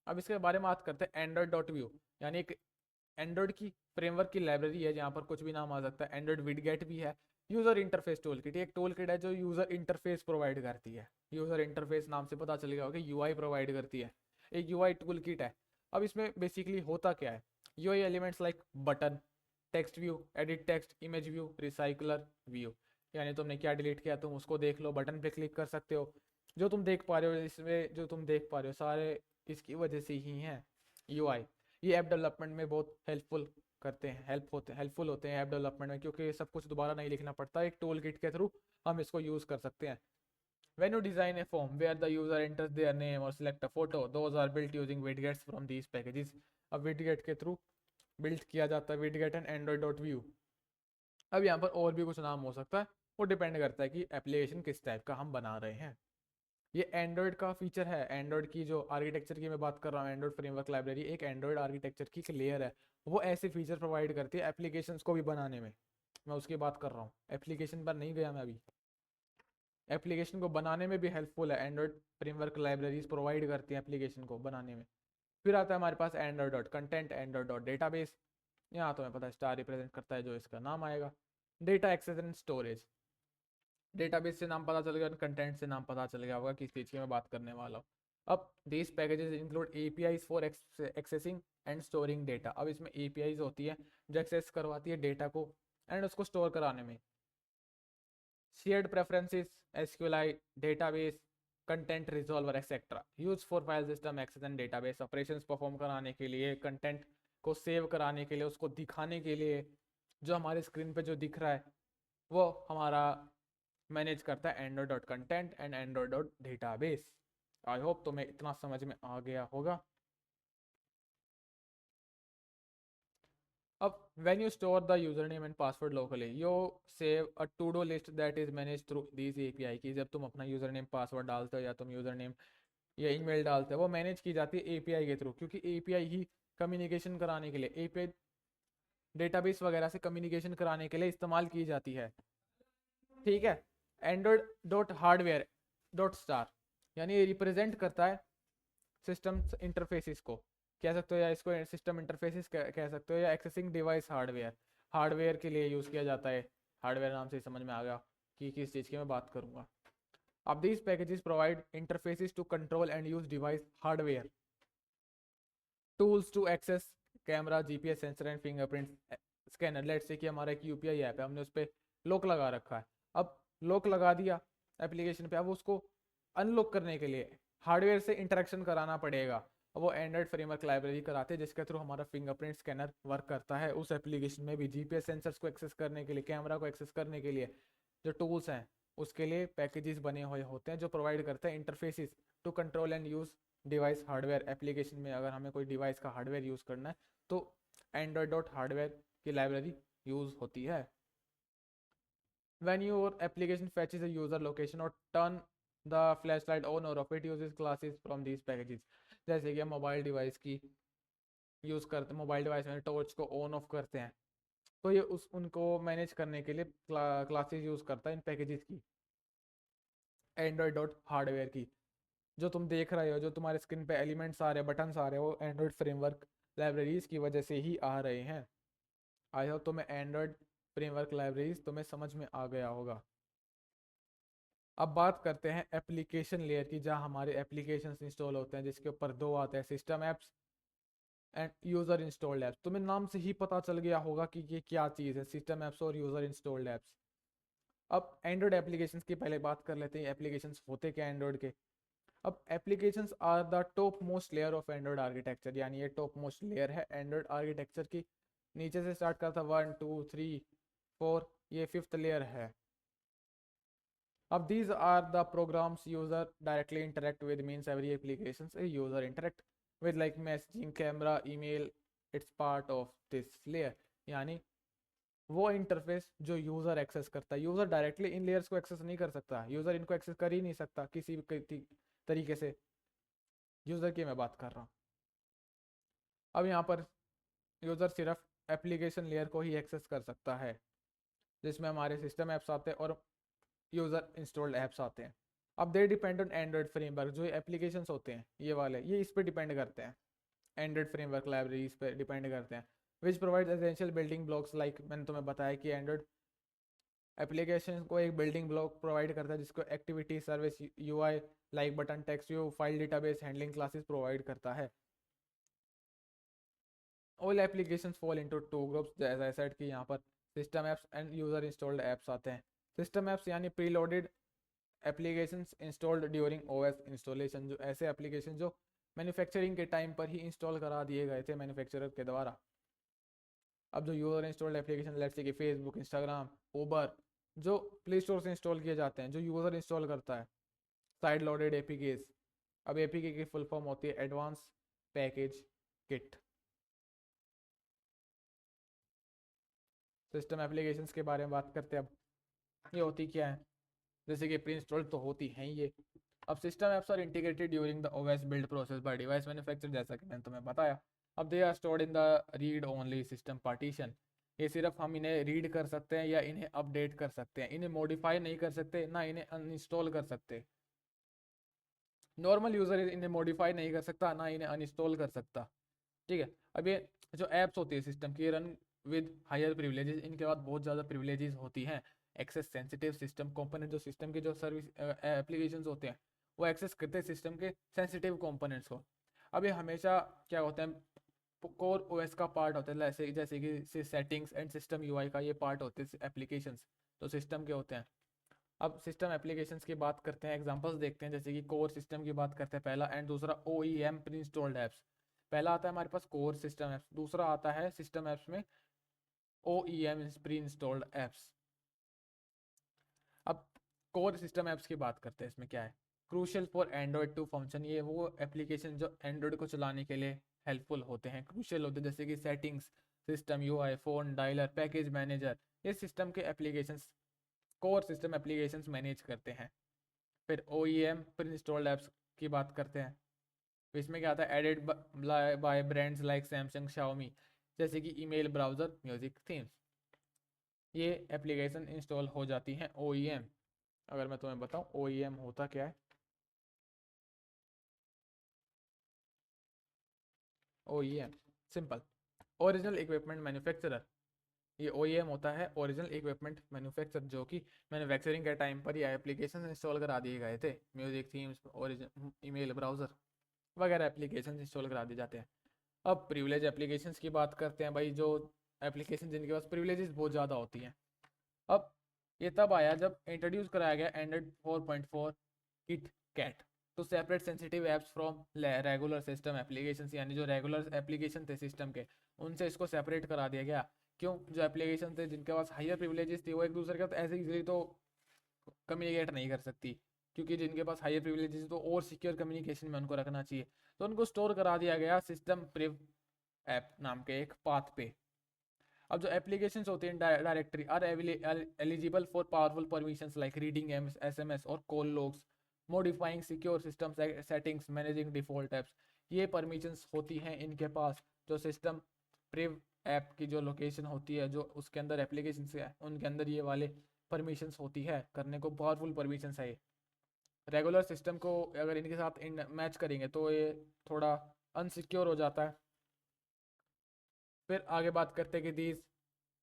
अब इसके बारे में बात करते हैं एंड्रॉइड डॉट व्यू, यानी एक एंड्रॉइड की फ्रेमवर्क की लाइब्रेरी है जहाँ पर कुछ भी नाम आ सकता है। एंड्रॉइड विडगेट भी है। यूजर इंटरफेस टूल किट, एक टूल किट है जो यूजर इंटरफेस प्रोवाइड करती है। यूजर इंटरफेस नाम से पता चल गया होगा, यूआई प्रोवाइड करती है, एक यूआई टूल किट है। अब इसमें बेसिकली होता क्या है, UI elements like button, text view, edit text, image view, recycler view, यानी तुमने क्या डिलीट किया तुम उसको देख लो, बटन पे क्लिक कर सकते हो। जो तुम देख पा रहे हो इसमें, जो तुम देख पा रहे हो सारे इसकी वजह से ही हैं यूआई। ये ऐप डेवलपमेंट में बहुत हेल्पफुल होते हैं ऐप डेवलपमेंट में, क्योंकि सब कुछ दोबारा नहीं लिखना पड़ता, एक टूल किट के थ्रू हम इसको यूज कर सकते हैं। When you design a form where the user enters their name or select a photo, those are built using widgets from these packages। अब widget के थ्रू बिल्ड किया जाता है widget एंड android.view। अब यहाँ पर और भी कुछ नाम हो सकता है, वो डिपेंड करता है कि एप्लीकेशन किस टाइप का हम बना रहे हैं। ये एंड्रॉयड का फीचर है। एंड्रॉयड की जो आर्किटेक्चर की मैं बात कर रहा हूँ, एंड्रॉयड फ्रेमवर्क लाइब्रेरी एक एंड्रॉयड आर्किटेक्चर की एक लेयर है। वो ऐसे फीचर प्रोवाइड करती है एप्लीकेशंस को भी बनाने में। मैं उसकी बात कर रहा हूँ, एप्लीकेशन पर नहीं गया मैं अभी। एप्लीकेशन को बनाने में भी हेल्पफुल है, एंड्रॉयड फ्रेमवर्क लाइब्रेरीज प्रोवाइड करती हैं एप्लीकेशन को बनाने में। फिर आता है हमारे पास Android dot content, Android dot database. यहाँ तो मैं पता है स्टार रिप्रेजेंट करता है जो इसका नाम आएगा। Data access and storage, database से नाम पता चल गया, कंटेंट से नाम पता चल गया होगा किस चीज़ की मैं बात करने वाला हूँ। अब these packages include APIs for accessing and storing data. अब इसमें एपीआईज होती है जो एक्सेस करवाती है डेटा को एंड उसको स्टोर कराने में। Shared preferences, SQLite database, content resolver etcetera, use for file system access and database, operations perform कराने के लिए, कंटेंट को सेव कराने के लिए, उसको दिखाने के लिए, जो हमारे स्क्रीन पे जो दिख रहा है वो हमारा मैनेज करता है Android dot content and Android dot database. I hope तुम्हें इतना समझ में आ गया होगा। अब when you store the username and password locally, you save a to-do list that is managed through these API की। जब तुम अपना यूजरनेम पासवर्ड डालते हो या तुम यूजरनेम या ईमेल डालते हो, वो मैनेज की जाती है एपीआई के थ्रू, क्योंकि एपीआई ही कम्युनिकेशन कराने के लिए, एपीआई डेटाबेस वगैरह से कम्युनिकेशन कराने के लिए इस्तेमाल की जाती है। ठीक है, Android dot hardware dot star, यानी ये रिप्रेजेंट करता है सिस्टम इंटरफेसिस को, कह सकते हो, या इसको सिस्टम इंटरफेसिस कह सकते हो, या एक्सेसिंग डिवाइस हार्डवेयर, हार्डवेयर के लिए यूज़ किया जाता है। हार्डवेयर नाम से समझ में आ गया कि किस चीज़ की मैं बात करूँगा। अब these packages provide interfaces to control and use device hardware, tools to access camera, GPS sensor and fingerprint scanner. Let's say कि हमारा एक यूपीआई ऐप है, हमने उस पर लॉक लगा रखा है। अब लॉक लगा दिया एप्लीकेशन पे, अब उसको अनलॉक करने के लिए हार्डवेयर से इंटरेक्शन कराना पड़ेगा। वो एंड्रॉइड फ्रेमवर्क लाइब्रेरी कराते हैं जिसके थ्रू हमारा फिंगरप्रिंट स्कैनर वर्क करता है। उस एप्लीकेशन में भी जीपीएस सेंसर्स को एक्सेस करने के लिए, कैमरा को एक्सेस करने के लिए जो टूल्स हैं उसके लिए पैकेजेस बने हुए होते हैं जो प्रोवाइड करते हैं interfaces to control and use device hardware. Application में अगर हमें कोई डिवाइस का हार्डवेयर यूज़ करना है तो एंड्रॉयड डॉट हार्डवेयर की लाइब्रेरी यूज़ होती है। When your application fetches a user location or turn the flashlight on or off, it uses classes from these packages। जैसे कि हम मोबाइल डिवाइस की यूज़ करते, मोबाइल डिवाइस में टॉर्च को ऑन ऑफ करते हैं, तो ये उस उनको मैनेज करने के लिए क्लासेस यूज़ करता है इन पैकेजेस की, एंड्रॉयड डॉट हार्डवेयर की। जो तुम देख रहे हो, जो तुम्हारे स्क्रीन पे एलिमेंट्स आ रहे हैं, बटन्स आ रहे हैं, वो एंड्रॉयड फ्रेमवर्क लाइब्रेरीज की वजह से ही आ रहे हैं। आई होप तुम्हें एंड्रॉयड फ्रेमवर्क लाइब्रेरीज तुम्हें समझ में आ गया होगा। अब बात करते हैं एप्लीकेशन लेयर की, जहाँ हमारे एप्लीकेशंस इंस्टॉल होते हैं, जिसके ऊपर दो आते हैं, system apps end user installed apps. तुम्हें नाम से ही पता चल गया होगा कि ये क्या चीज़ है, सिस्टम एप्स और यूज़र इंस्टॉल्ड एप्स। अब एंड्रॉयड एप्लीकेशंस की पहले बात कर लेते हैं, एप्लीकेशंस होते क्या एंड्रॉयड के। अब applications are the top most layer of Android architecture, यानी ये टॉप मोस्ट लेयर है एंड्रॉयड आर्किटेक्चर की। नीचे से स्टार्ट करता 1 2 3 4, ये 5th लेयर है। अब these are the programs user directly interact with, means every applications a user interact with like messaging, camera, email, it's part of this layer। यानी वो इंटरफेस जो यूज़र एक्सेस करता है। यूज़र डायरेक्टली इन लेयर्स को access नहीं कर सकता, user इनको एक्सेस कर ही नहीं सकता किसी भी तरीके से। यूज़र की मैं बात कर रहा हूँ। अब यहाँ पर यूज़र सिर्फ एप्लीकेशन लेयर को ही एक्सेस कर सकता है, जिसमें हमारे सिस्टम ऐप्स आते हैं और यूज़र इंस्टॉल्ड ऐप्स आते हैं। अब they depend on Android framework. जो एप्लीकेशंस होते हैं ये वाले, ये इस पर डिपेंड करते हैं, एंड्रॉइड फ्रेमवर्क लाइब्रेरीज पे डिपेंड करते हैं, which provide essential building blocks. Like मैंने तुम्हें बताया कि एंड्रॉइड एप्लीकेशन को एक बिल्डिंग ब्लॉक प्रोवाइड करता है, जिसको activity service UI like button text view file database handling classes provide करता है। All applications fall into two groups, जैसा आई सेड कि यहाँ पर system apps and user installed apps आते हैं। सिस्टम एप्स यानी preloaded applications installed during OS installation, जो ऐसे एप्लीकेशन जो मैन्युफैक्चरिंग के टाइम पर ही इंस्टॉल करा दिए गए थे मैन्युफैक्चरर के द्वारा। अब जो user installed application let's say कि फेसबुक, इंस्टाग्राम, उबर, जो प्ले स्टोर से इंस्टॉल किए जाते हैं, जो यूजर इंस्टॉल करता है, साइड लोडेड एपीकेस। अब एपीके की फुल फॉर्म होती है advance package kit. System applications के बारे में बात करते हैं। अब ये होती क्या है, जैसे कि प्री इंस्टॉल्ड तो होती हैं ये। अब system apps are integrated during the OS build process by device manufacturer, जैसा कि मैंने तुम्हें बताया। अब they are stored in the read only system partition. ये सिर्फ हम इन्हें रीड कर सकते हैं या इन्हें अपडेट कर सकते हैं, इन्हें मॉडिफाई नहीं कर सकते, ना इन्हें अनइंस्टॉल कर सकते। नॉर्मल यूजर इन्हें मॉडिफाई नहीं कर सकता, ना इन्हें अनइंस्टॉल कर सकता। ठीक है। अब ये जो एप्स होती है सिस्टम की, रन विद हायर प्रिविलेजेस, इनके बाद बहुत ज़्यादा प्रिविलेजेस होती हैं। एक्सेस सेंसिटिव सिस्टम कंपोनेंट, जो सिस्टम के जो सर्विस एप्लीकेशंस होते हैं वो एक्सेस करते हैं सिस्टम के सेंसिटिव कंपोनेंट्स को। अब ये हमेशा क्या होता है, कोर ओएस का पार्ट होता है, जैसे कि सेटिंग्स एंड सिस्टम यूआई का ये पार्ट होते हैं एप्लीकेशंस, तो सिस्टम के होते हैं। अब सिस्टम एप्लीकेशंस की बात करते हैं, एग्जांपल्स देखते हैं। जैसे कि कोर सिस्टम की बात करते हैं पहला, एंड दूसरा OEM प्री इंस्टॉल्ड एप्स। पहला आता है हमारे पास कोर सिस्टम एप्स, दूसरा आता है सिस्टम एप्स में OEM प्री इंस्टॉल्ड एप्स। अब कोर सिस्टम एप्स की बात करते हैं, इसमें क्या है, crucial for Android to function. ये वो एप्लीकेशन जो एंड्रॉयड को चलाने के लिए हेल्पफुल होते हैं, क्रूशियल होते हैं, जैसे कि settings, system UI, phone dialer, package manager. ये सिस्टम के applications, core system applications manage करते हैं। फिर OEM प्री इंस्टॉल्ड एप्स की बात करते हैं, तो इसमें क्या आता है, added by brands like Samsung, Xiaomi, जैसे कि ईमेल, ब्राउज़र, म्यूजिक, थीम्स। ये एप्लीकेशन इंस्टॉल हो जाती हैं OEM। अगर मैं तुम्हें बताऊं OEM होता क्या है, OEM simple, original equipment manufacturer. ये OEM होता है ओरिजिनल इक्विपमेंट मैन्युफैक्चरर, जो कि मैन्युफैक्चरिंग के टाइम पर ये एप्लीकेशन इंस्टॉल करा दिए गए थे। Music, themes, origin, email, browser वगैरह एप्लीकेशन इंस्टॉल करा दिए जाते हैं। अब प्रिविलेज एप्लीकेशंस की बात करते हैं भाई, जो एप्लीकेशन जिनके पास प्रिविलेजेस बहुत ज़्यादा होती हैं। अब ये तब आया जब इंट्रोड्यूस कराया गया एंड्रॉइड 4.4 किट कैट, तो separate sensitive apps from regular system applications, यानी जो रेगुलर एप्लीकेशन थे सिस्टम के, उनसे इसको सेपरेट करा दिया गया। क्यों, जो एप्लीकेशन थे जिनके पास हायर प्रिविलेजेस थी वो एक दूसरे के साथ ऐसे इजीली तो कम्युनिकेट नहीं कर सकती, क्योंकि जिनके पास हायर प्रिविलेजेस तो और सिक्योर कम्युनिकेशन में उनको रखना चाहिए, तो उनको स्टोर करा दिया गया सिस्टम प्रिव ऐप नाम के एक पाथ पे। अब जो एप्लीकेशंस होती हैं directory are eligible for powerful permissions like reading SMS और call logs, modifying secure system settings, managing default apps. ये परमिशंस होती हैं इनके पास। जो सिस्टम प्रिव ऐप की जो लोकेशन होती है, जो उसके अंदर एप्लीकेशन है, उनके अंदर ये वाले परमिशंस होती है, करने को पावरफुल परमिशंस है ये। रेगुलर सिस्टम को अगर इनके साथ मैच करेंगे तो ये थोड़ा अनसिक्योर हो जाता है। फिर आगे बात करते हैं कि these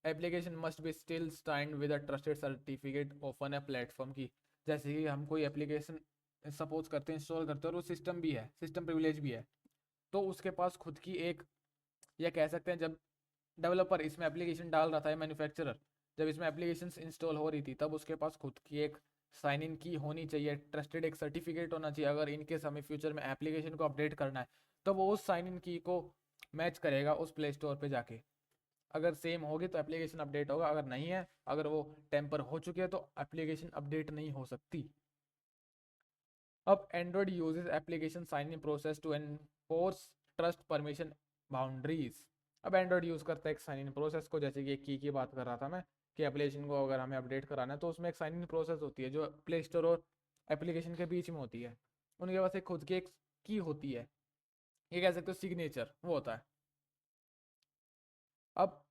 application must be still signed with a trusted certificate open a platform की। जैसे कि हम कोई एप्लीकेशन सपोज करते हैं, इंस्टॉल करते हैं, और वो सिस्टम भी है, सिस्टम प्रिविलेज भी है, तो उसके पास खुद की एक, या कह सकते हैं जब डेवलपर इसमें एप्लीकेशन डाल रहा था, मैन्युफैक्चरर जब इसमें एप्लीकेशन इंस्टॉल हो रही थी, तब उसके पास खुद की एक साइन इन की होनी चाहिए, ट्रस्टेड एक सर्टिफिकेट होना चाहिए। अगर इनके समय फ्यूचर में एप्लीकेशन को अपडेट करना है, तो वो उस साइन इन की को मैच करेगा उस प्ले स्टोर पे जाके। अगर सेम होगी तो एप्लीकेशन अपडेट होगा, अगर नहीं है, अगर वो टेम्पर हो चुके हैं तो एप्लीकेशन अपडेट नहीं हो सकती। अब Android uses application sign in process to enforce trust permission boundaries. अब एंड्रॉयड यूज़ करता है एक साइन इन प्रोसेस को, जैसे कि एक की बात कर रहा था मैं कि एप्लीकेशन को अगर हमें अपडेट कराना है तो उसमें एक साइन इन प्रोसेस होती है जो प्ले स्टोर और एप्लीकेशन के बीच में होती है। उनके पास एक खुद की एक की होती है, ये कह सकते हो सिग्नेचर वो होता है। अब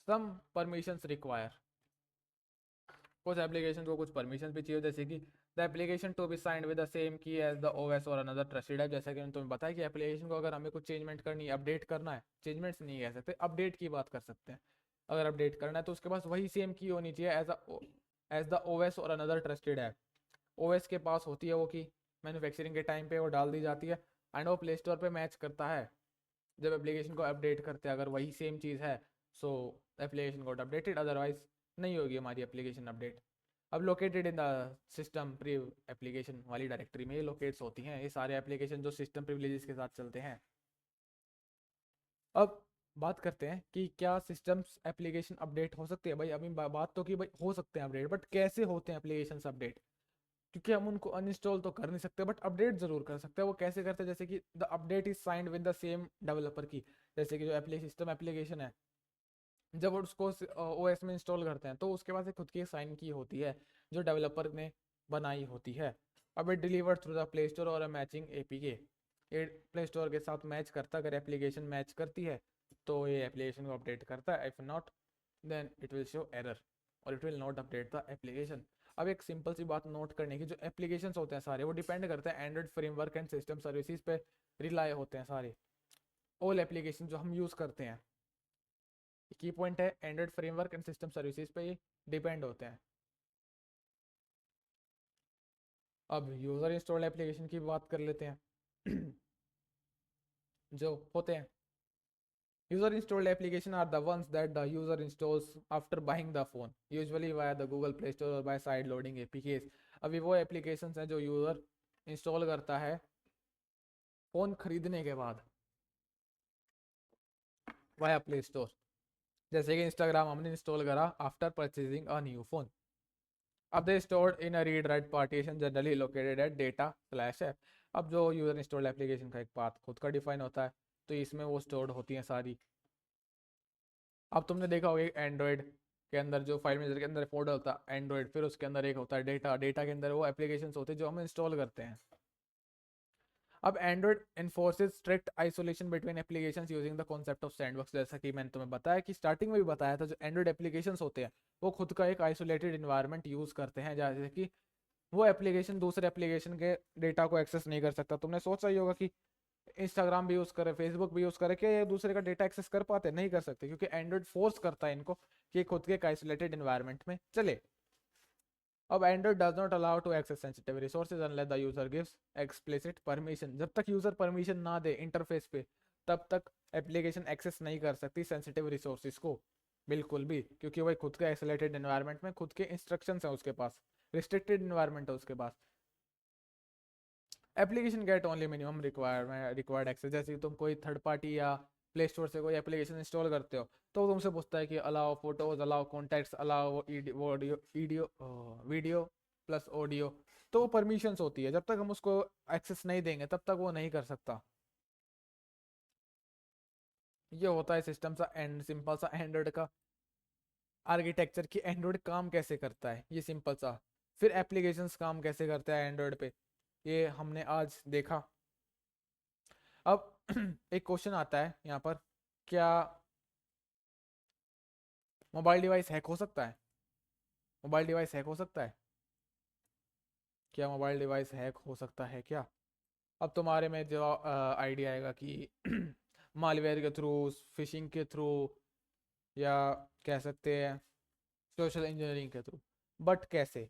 सम परमिशंस रिक्वायर, कुछ एप्लीकेशन को कुछ परमिशन भी चाहिए, जैसे कि the application to be signed with the same key as the OS और अनदर ट्रस्टेड ऐप। जैसा कि मैंने तुम्हें बताया कि एप्लीकेशन को अगर हमें कुछ चेंजमेंट करनी है, अपडेट करना है, चेंजमेंट्स नहीं कह सकते, अपडेट की बात कर सकते हैं। अगर अपडेट करना है तो उसके पास वही सेम की होनी चाहिए एज द ओएस और अनदर ट्रस्टेड ऐप। ओएस के पास होती है वो की, मैन्युफैक्चरिंग के टाइम पे वो डाल दी जाती है एंड वो प्ले स्टोर पे मैच करता है जब एप्लीकेशन को अपडेट करते हैं। अगर वही सेम चीज़ है so application got updated, otherwise नहीं होगी हमारी एप्लीकेशन अपडेट। अब located in the system priv application वाली डायरेक्टरी में ये लोकेट्स होती हैं ये सारे एप्लीकेशन जो सिस्टम प्रिविलेजेस के साथ चलते हैं। अब बात करते हैं कि क्या सिस्टम्स एप्लीकेशन अपडेट हो सकते हैं। भाई अभी बात तो कि भाई हो सकते हैं अपडेट, बट कैसे होते हैं एप्लीकेशन अपडेट, क्योंकि हम उनको अनइंस्टॉल तो कर नहीं सकते बट अपडेट जरूर कर सकते हैं। वो कैसे करते हैं, जैसे कि the update is signed with the same developer की। जैसे कि जो सिस्टम एप्लीकेशन है जब वो उसको ओएस में इंस्टॉल करते हैं तो उसके पास एक खुद की साइन की होती है जो डेवलपर ने बनाई होती है। अब it delivered through the play store और मैचिंग एपीके, ये प्ले स्टोर के साथ मैच करता है। अगर एप्लीकेशन मैच करती है तो ये एप्लीकेशन को अपडेट करता है, if not then it will show error और it will not update the application. अब एक सिंपल सी बात नोट करने की, जो एप्लीकेशन होते हैं सारे वो डिपेंड करते हैं Android framework and system services पे रिलाई होते हैं सारे। ऑल एप्लीकेशन जो हम यूज़ करते हैं, की पॉइंट है Android framework and system services पे ये डिपेंड होते हैं। अब यूज़र इंस्टॉल्ड एप्लीकेशन की बात कर लेते हैं जो होते हैं user installed application are the ones that the user installs after buying the phone, usually via the Google Play Store or by side loading APKs। अभी वो एप्लीकेशंस हैं जो यूज़र इंस्टॉल करता है फ़ोन खरीदने के बाद वाया प्ले स्टोर। जैसे कि इंस्टाग्राम हमने इंस्टॉल करा after purchasing a new phone. अब they stored in a read write partition generally located at data slash app. अब जो यूज़र इंस्टॉल्ड एप्लीकेशन का एक पाथ खुद का डिफाइन होता है तो इसमें वो स्टोर्ड होती हैं सारी। अब तुमने देखा होगा एंड्रॉयड के अंदर जो फाइल मेजर के अंदर फोल्डर होता है एंड्रॉयड, फिर उसके अंदर एक होता है डेटा, डेटा के अंदर वो एप्लीकेशन होते हैं जो हम इंस्टॉल करते हैं। अब Android enforces strict isolation between applications using the concept of sandbox. जैसा कि मैंने तुम्हें बताया कि स्टार्टिंग में भी बताया था, जो एंड्रॉयड एप्लीकेशंस होते हैं वो खुद का एक आइसोलेटेड इन्वायरमेंट यूज करते हैं, जैसे कि वो एप्लीकेशन दूसरे एप्लीकेशन के डेटा को एक्सेस नहीं कर सकता। तुमने सोचा ही होगा कि इंस्टाग्राम भी यूज करे, फेसबुक भी यूज करे, कि ये दूसरे का डेटा एक्सेस कर पाते, नहीं कर सकते, क्योंकि एंड्रॉइड फोर्स करता है इनको कि खुद के एक आइसोलेटेड एनवायरनमेंट में चले। अब Android does not allow to access sensitive resources unless the user gives explicit permission. जब तक यूजर परमिशन ना दे इंटरफेस पे तब तक एप्लीकेशन एक्सेस नहीं कर सकती सेंसिटिव रिसोर्सेज को, बिल्कुल भी, क्योंकि वही खुद के आइसोलेटेड एनवायरनमेंट में खुद के इंस्ट्रक्शंस हैं उसके पास, रिस्ट्रिक्टेड एनवायरनमेंट है उसके पास। Application get only minimum required access. जैसे कि तुम कोई थर्ड पार्टी या प्ले स्टोर से कोई एप्लीकेशन इंस्टॉल करते हो तो तुमसे पूछता है कि allow photos, allow contacts, allow video plus audio. तो वो परमिशंस होती है, जब तक हम उसको एक्सेस नहीं देंगे तब तक वो नहीं कर सकता। ये होता है सिस्टम सा एंड सिंपल सा एंड्रॉइड का आर्किटेक्चर की एंड्रॉइड काम कैसे करता है, ये सिंपल सा। फिर एप्लीकेशंस काम कैसे करता है एंड्रॉइड पे, ये हमने आज देखा। अब एक क्वेश्चन आता है यहाँ पर, क्या मोबाइल डिवाइस हैक हो सकता है? मोबाइल डिवाइस हैक हो सकता है? क्या मोबाइल डिवाइस हैक हो सकता है क्या? अब तुम्हारे में जो आइडिया आएगा कि मालवेयर के थ्रू, फिशिंग के थ्रू, या कह सकते हैं सोशल इंजीनियरिंग के थ्रू। बट कैसे?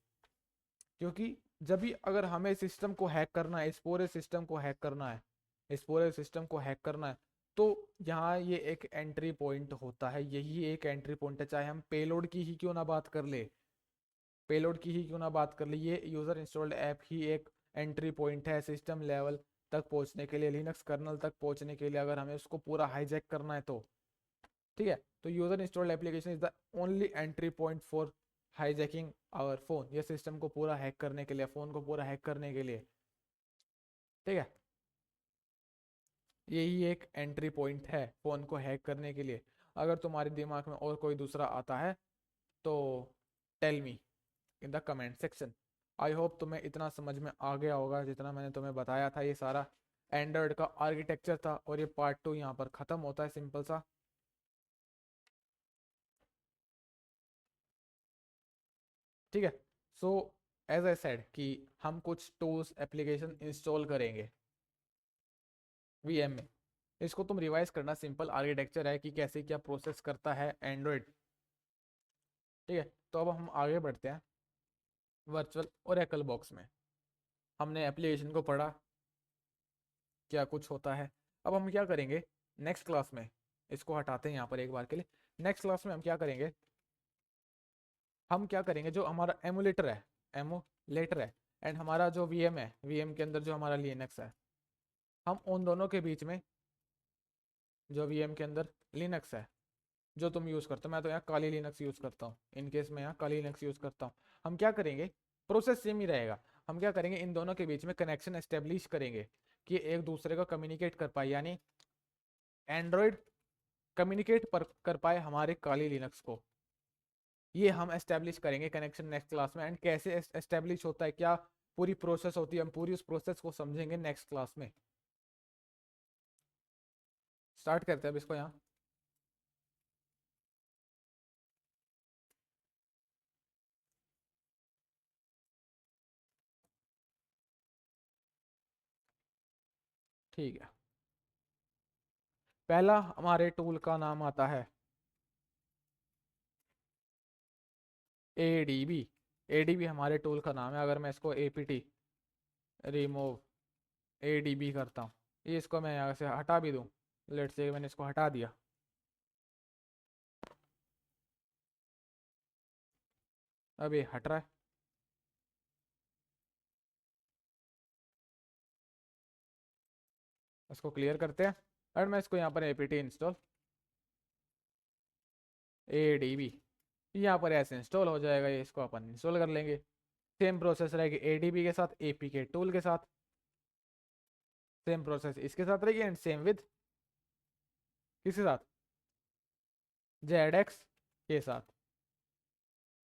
क्योंकि जब भी अगर हमें सिस्टम को हैक करना है, इस पूरे सिस्टम को हैक करना है, इस पूरे सिस्टम को हैक करना है, तो यहाँ ये एक एंट्री पॉइंट होता है, यही एक एंट्री पॉइंट है। चाहे हम पेलोड की ही क्यों ना बात कर ले, पेलोड की ही क्यों ना बात कर ले, ये यूज़र इंस्टॉल्ड ऐप ही एक एंट्री पॉइंट है सिस्टम लेवल तक पहुँचने के लिए, लिनक्स कर्नल तक पहुँचने के लिए, अगर हमें उसको पूरा हाईजैक करना है तो। ठीक है, तो user installed application is the only entry point for hijacking our phone, ये सिस्टम को पूरा हैक करने के लिए, फ़ोन को पूरा हैक करने के लिए। ठीक है, यही एक एंट्री पॉइंट है फ़ोन को हैक करने के लिए। अगर तुम्हारे दिमाग में और कोई दूसरा आता है तो tell me in the comment section. I hope तुम्हें इतना समझ में आ गया होगा जितना मैंने तुम्हें बताया था। ये सारा एंड्रॉयड का आर्किटेक्चर था और ये पार्ट 2 यहाँ पर ख़त्म होता है सिंपल सा। ठीक है। सो एज आई सेड कि हम कुछ टूल्स एप्लीकेशन इंस्टॉल करेंगे वीएम में। इसको तुम रिवाइज करना, सिंपल आर्किटेक्चर है कि कैसे क्या प्रोसेस करता है एंड्रॉयड। ठीक है। तो अब हम आगे बढ़ते हैं वर्चुअल ओरेकल बॉक्स में। हमने एप्लीकेशन को पढ़ा क्या कुछ होता है। अब हम क्या करेंगे नेक्स्ट क्लास में, इसको हटाते हैं यहाँ पर एक बार के लिए। नेक्स्ट क्लास में हम क्या करेंगे, जो हमारा एमुलेटर है, एंड हमारा जो वीएम है, वीएम के अंदर जो हमारा लिनक्स है, हम उन दोनों के बीच में, जो वीएम के अंदर लिनक्स है जो तुम यूज़ करते हो, मैं तो यहाँ काली लिनक्स यूज़ करता हूँ, इन केस मैं यहाँ काली लिनक्स यूज़ करता हूँ। हम क्या करेंगे, प्रोसेस सेम ही रहेगा। हम क्या करेंगे, इन दोनों के बीच में कनेक्शन एस्टेब्लिश करेंगे कि एक दूसरे को कम्युनिकेट कर पाए, यानी एंड्रॉयड कम्युनिकेट कर पाए हमारे काली लिनक्स को। ये हम एस्टेब्लिश करेंगे कनेक्शन नेक्स्ट क्लास में। एंड कैसे एस्टेब्लिश होता है, क्या पूरी प्रोसेस होती है, हम पूरी उस प्रोसेस को समझेंगे नेक्स्ट क्लास में। स्टार्ट करते हैं अब इसको यहाँ। ठीक है। पहला हमारे टूल का नाम आता है ADB। ADB हमारे टूल का नाम है। अगर मैं इसको APT रिमूव ADB करता हूँ, ये इसको मैं यहाँ से हटा भी दूँ, लेट्स से मैंने इसको हटा दिया, अब ये हट रहा है। इसको क्लियर करते हैं और मैं इसको यहाँ पर APT इंस्टॉल ADB, यहाँ पर ऐसे इंस्टॉल हो जाएगा। ये इसको अपन इंस्टॉल कर लेंगे। सेम प्रोसेस रहेगी ADB के साथ, APK टूल के साथ, सेम प्रोसेस इसके साथ रहेगी। एंड सेम विद किसके साथ, ZX के साथ।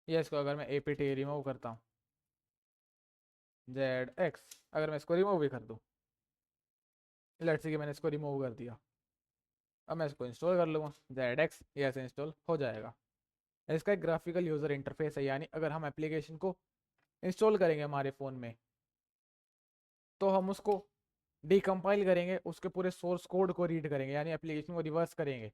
ये इसको अगर मैं APT रिमूव करता हूँ, ZX अगर मैं इसको रिमूव भी कर दूँ, लेट्स से कि मैंने इसको रिमूव कर दिया, अब मैं इसको इंस्टॉल कर लूँगा, ZX ये ऐसे इंस्टॉल हो जाएगा। इसका एक ग्राफिकल यूज़र इंटरफेस है, यानी अगर हम एप्लीकेशन को इंस्टॉल करेंगे हमारे फ़ोन में तो हम उसको डिकम्पाइल करेंगे, उसके पूरे सोर्स कोड को रीड करेंगे, यानी एप्लीकेशन को रिवर्स करेंगे।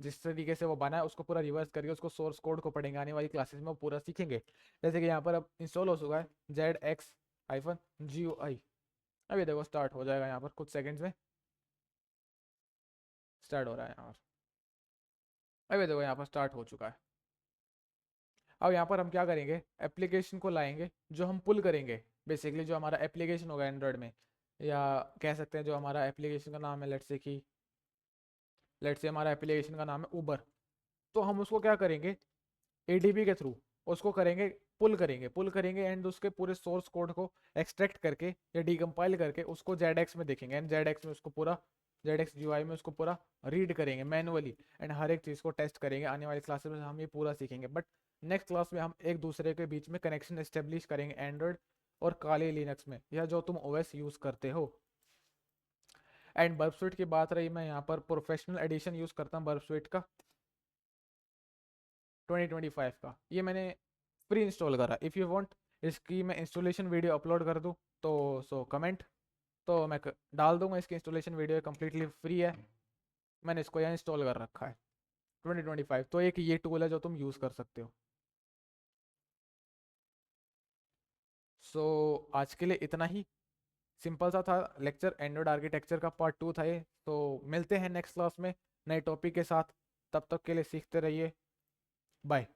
जिस तरीके से वो बना है उसको पूरा रिवर्स करके उसको सोर्स कोड को पढ़ेंगे। आने वाली क्लासेस में वो पूरा सीखेंगे। जैसे कि यहाँ पर अब इंस्टॉल हो चुका है ZX-GUI। अभी देखो स्टार्ट हो जाएगा यहाँ पर कुछ सेकंड्स में, स्टार्ट हो रहा है यहाँ पर। अभी देखो यहाँ पर स्टार्ट हो चुका है। अब यहाँ पर हम क्या करेंगे, एप्लीकेशन को लाएंगे, जो हम पुल करेंगे बेसिकली, जो हमारा एप्लीकेशन होगा एंड्रॉयड में, या कह सकते हैं जो हमारा एप्लीकेशन का नाम है, लेट्स से हमारा एप्लीकेशन का नाम है उबर। तो हम उसको क्या करेंगे, ADB के थ्रू उसको करेंगे, पुल करेंगे एंड उसके पूरे सोर्स कोड को एक्सट्रैक्ट करके या डिकम्पाइल करके उसको ZX में देखेंगे। एंड ZX में उसको पूरा, ZX-GUI में उसको पूरा रीड करेंगे मैनुअली। एंड हर एक चीज़ को टेस्ट करेंगे। आने वाली क्लासेस में हम ये पूरा सीखेंगे। बट नेक्स्ट क्लास में हम एक दूसरे के बीच में कनेक्शन एस्टेब्लिश करेंगे एंड्रॉयड और काले लिनक्स में, या जो तुम OS यूज़ करते हो। एंड बर्ब स्वीट की बात रही, मैं यहाँ पर प्रोफेशनल एडिशन यूज़ करता हूँ बर्ब स्वीट का 2025 का। ये मैंने प्री इंस्टॉल करा। इफ़ यू वांट इसकी मैं इंस्टॉलेशन वीडियो अपलोड कर दूँ तो सो कमेंट, तो मैं डाल दूंगा। इसकी इंस्टॉलेशन वीडियो कम्प्लीटली फ्री है, मैंने इसको यहाँ इंस्टॉल कर रखा है 2025। तो एक ये टूल है जो तुम यूज़ कर सकते हो। सो आज के लिए इतना ही, सिंपल सा था लेक्चर, एंड्रॉयड आर्किटेक्चर का पार्ट 2 था ये। तो मिलते हैं नेक्स्ट क्लास में नए टॉपिक के साथ, तब तक के लिए सीखते रहिए। बाय।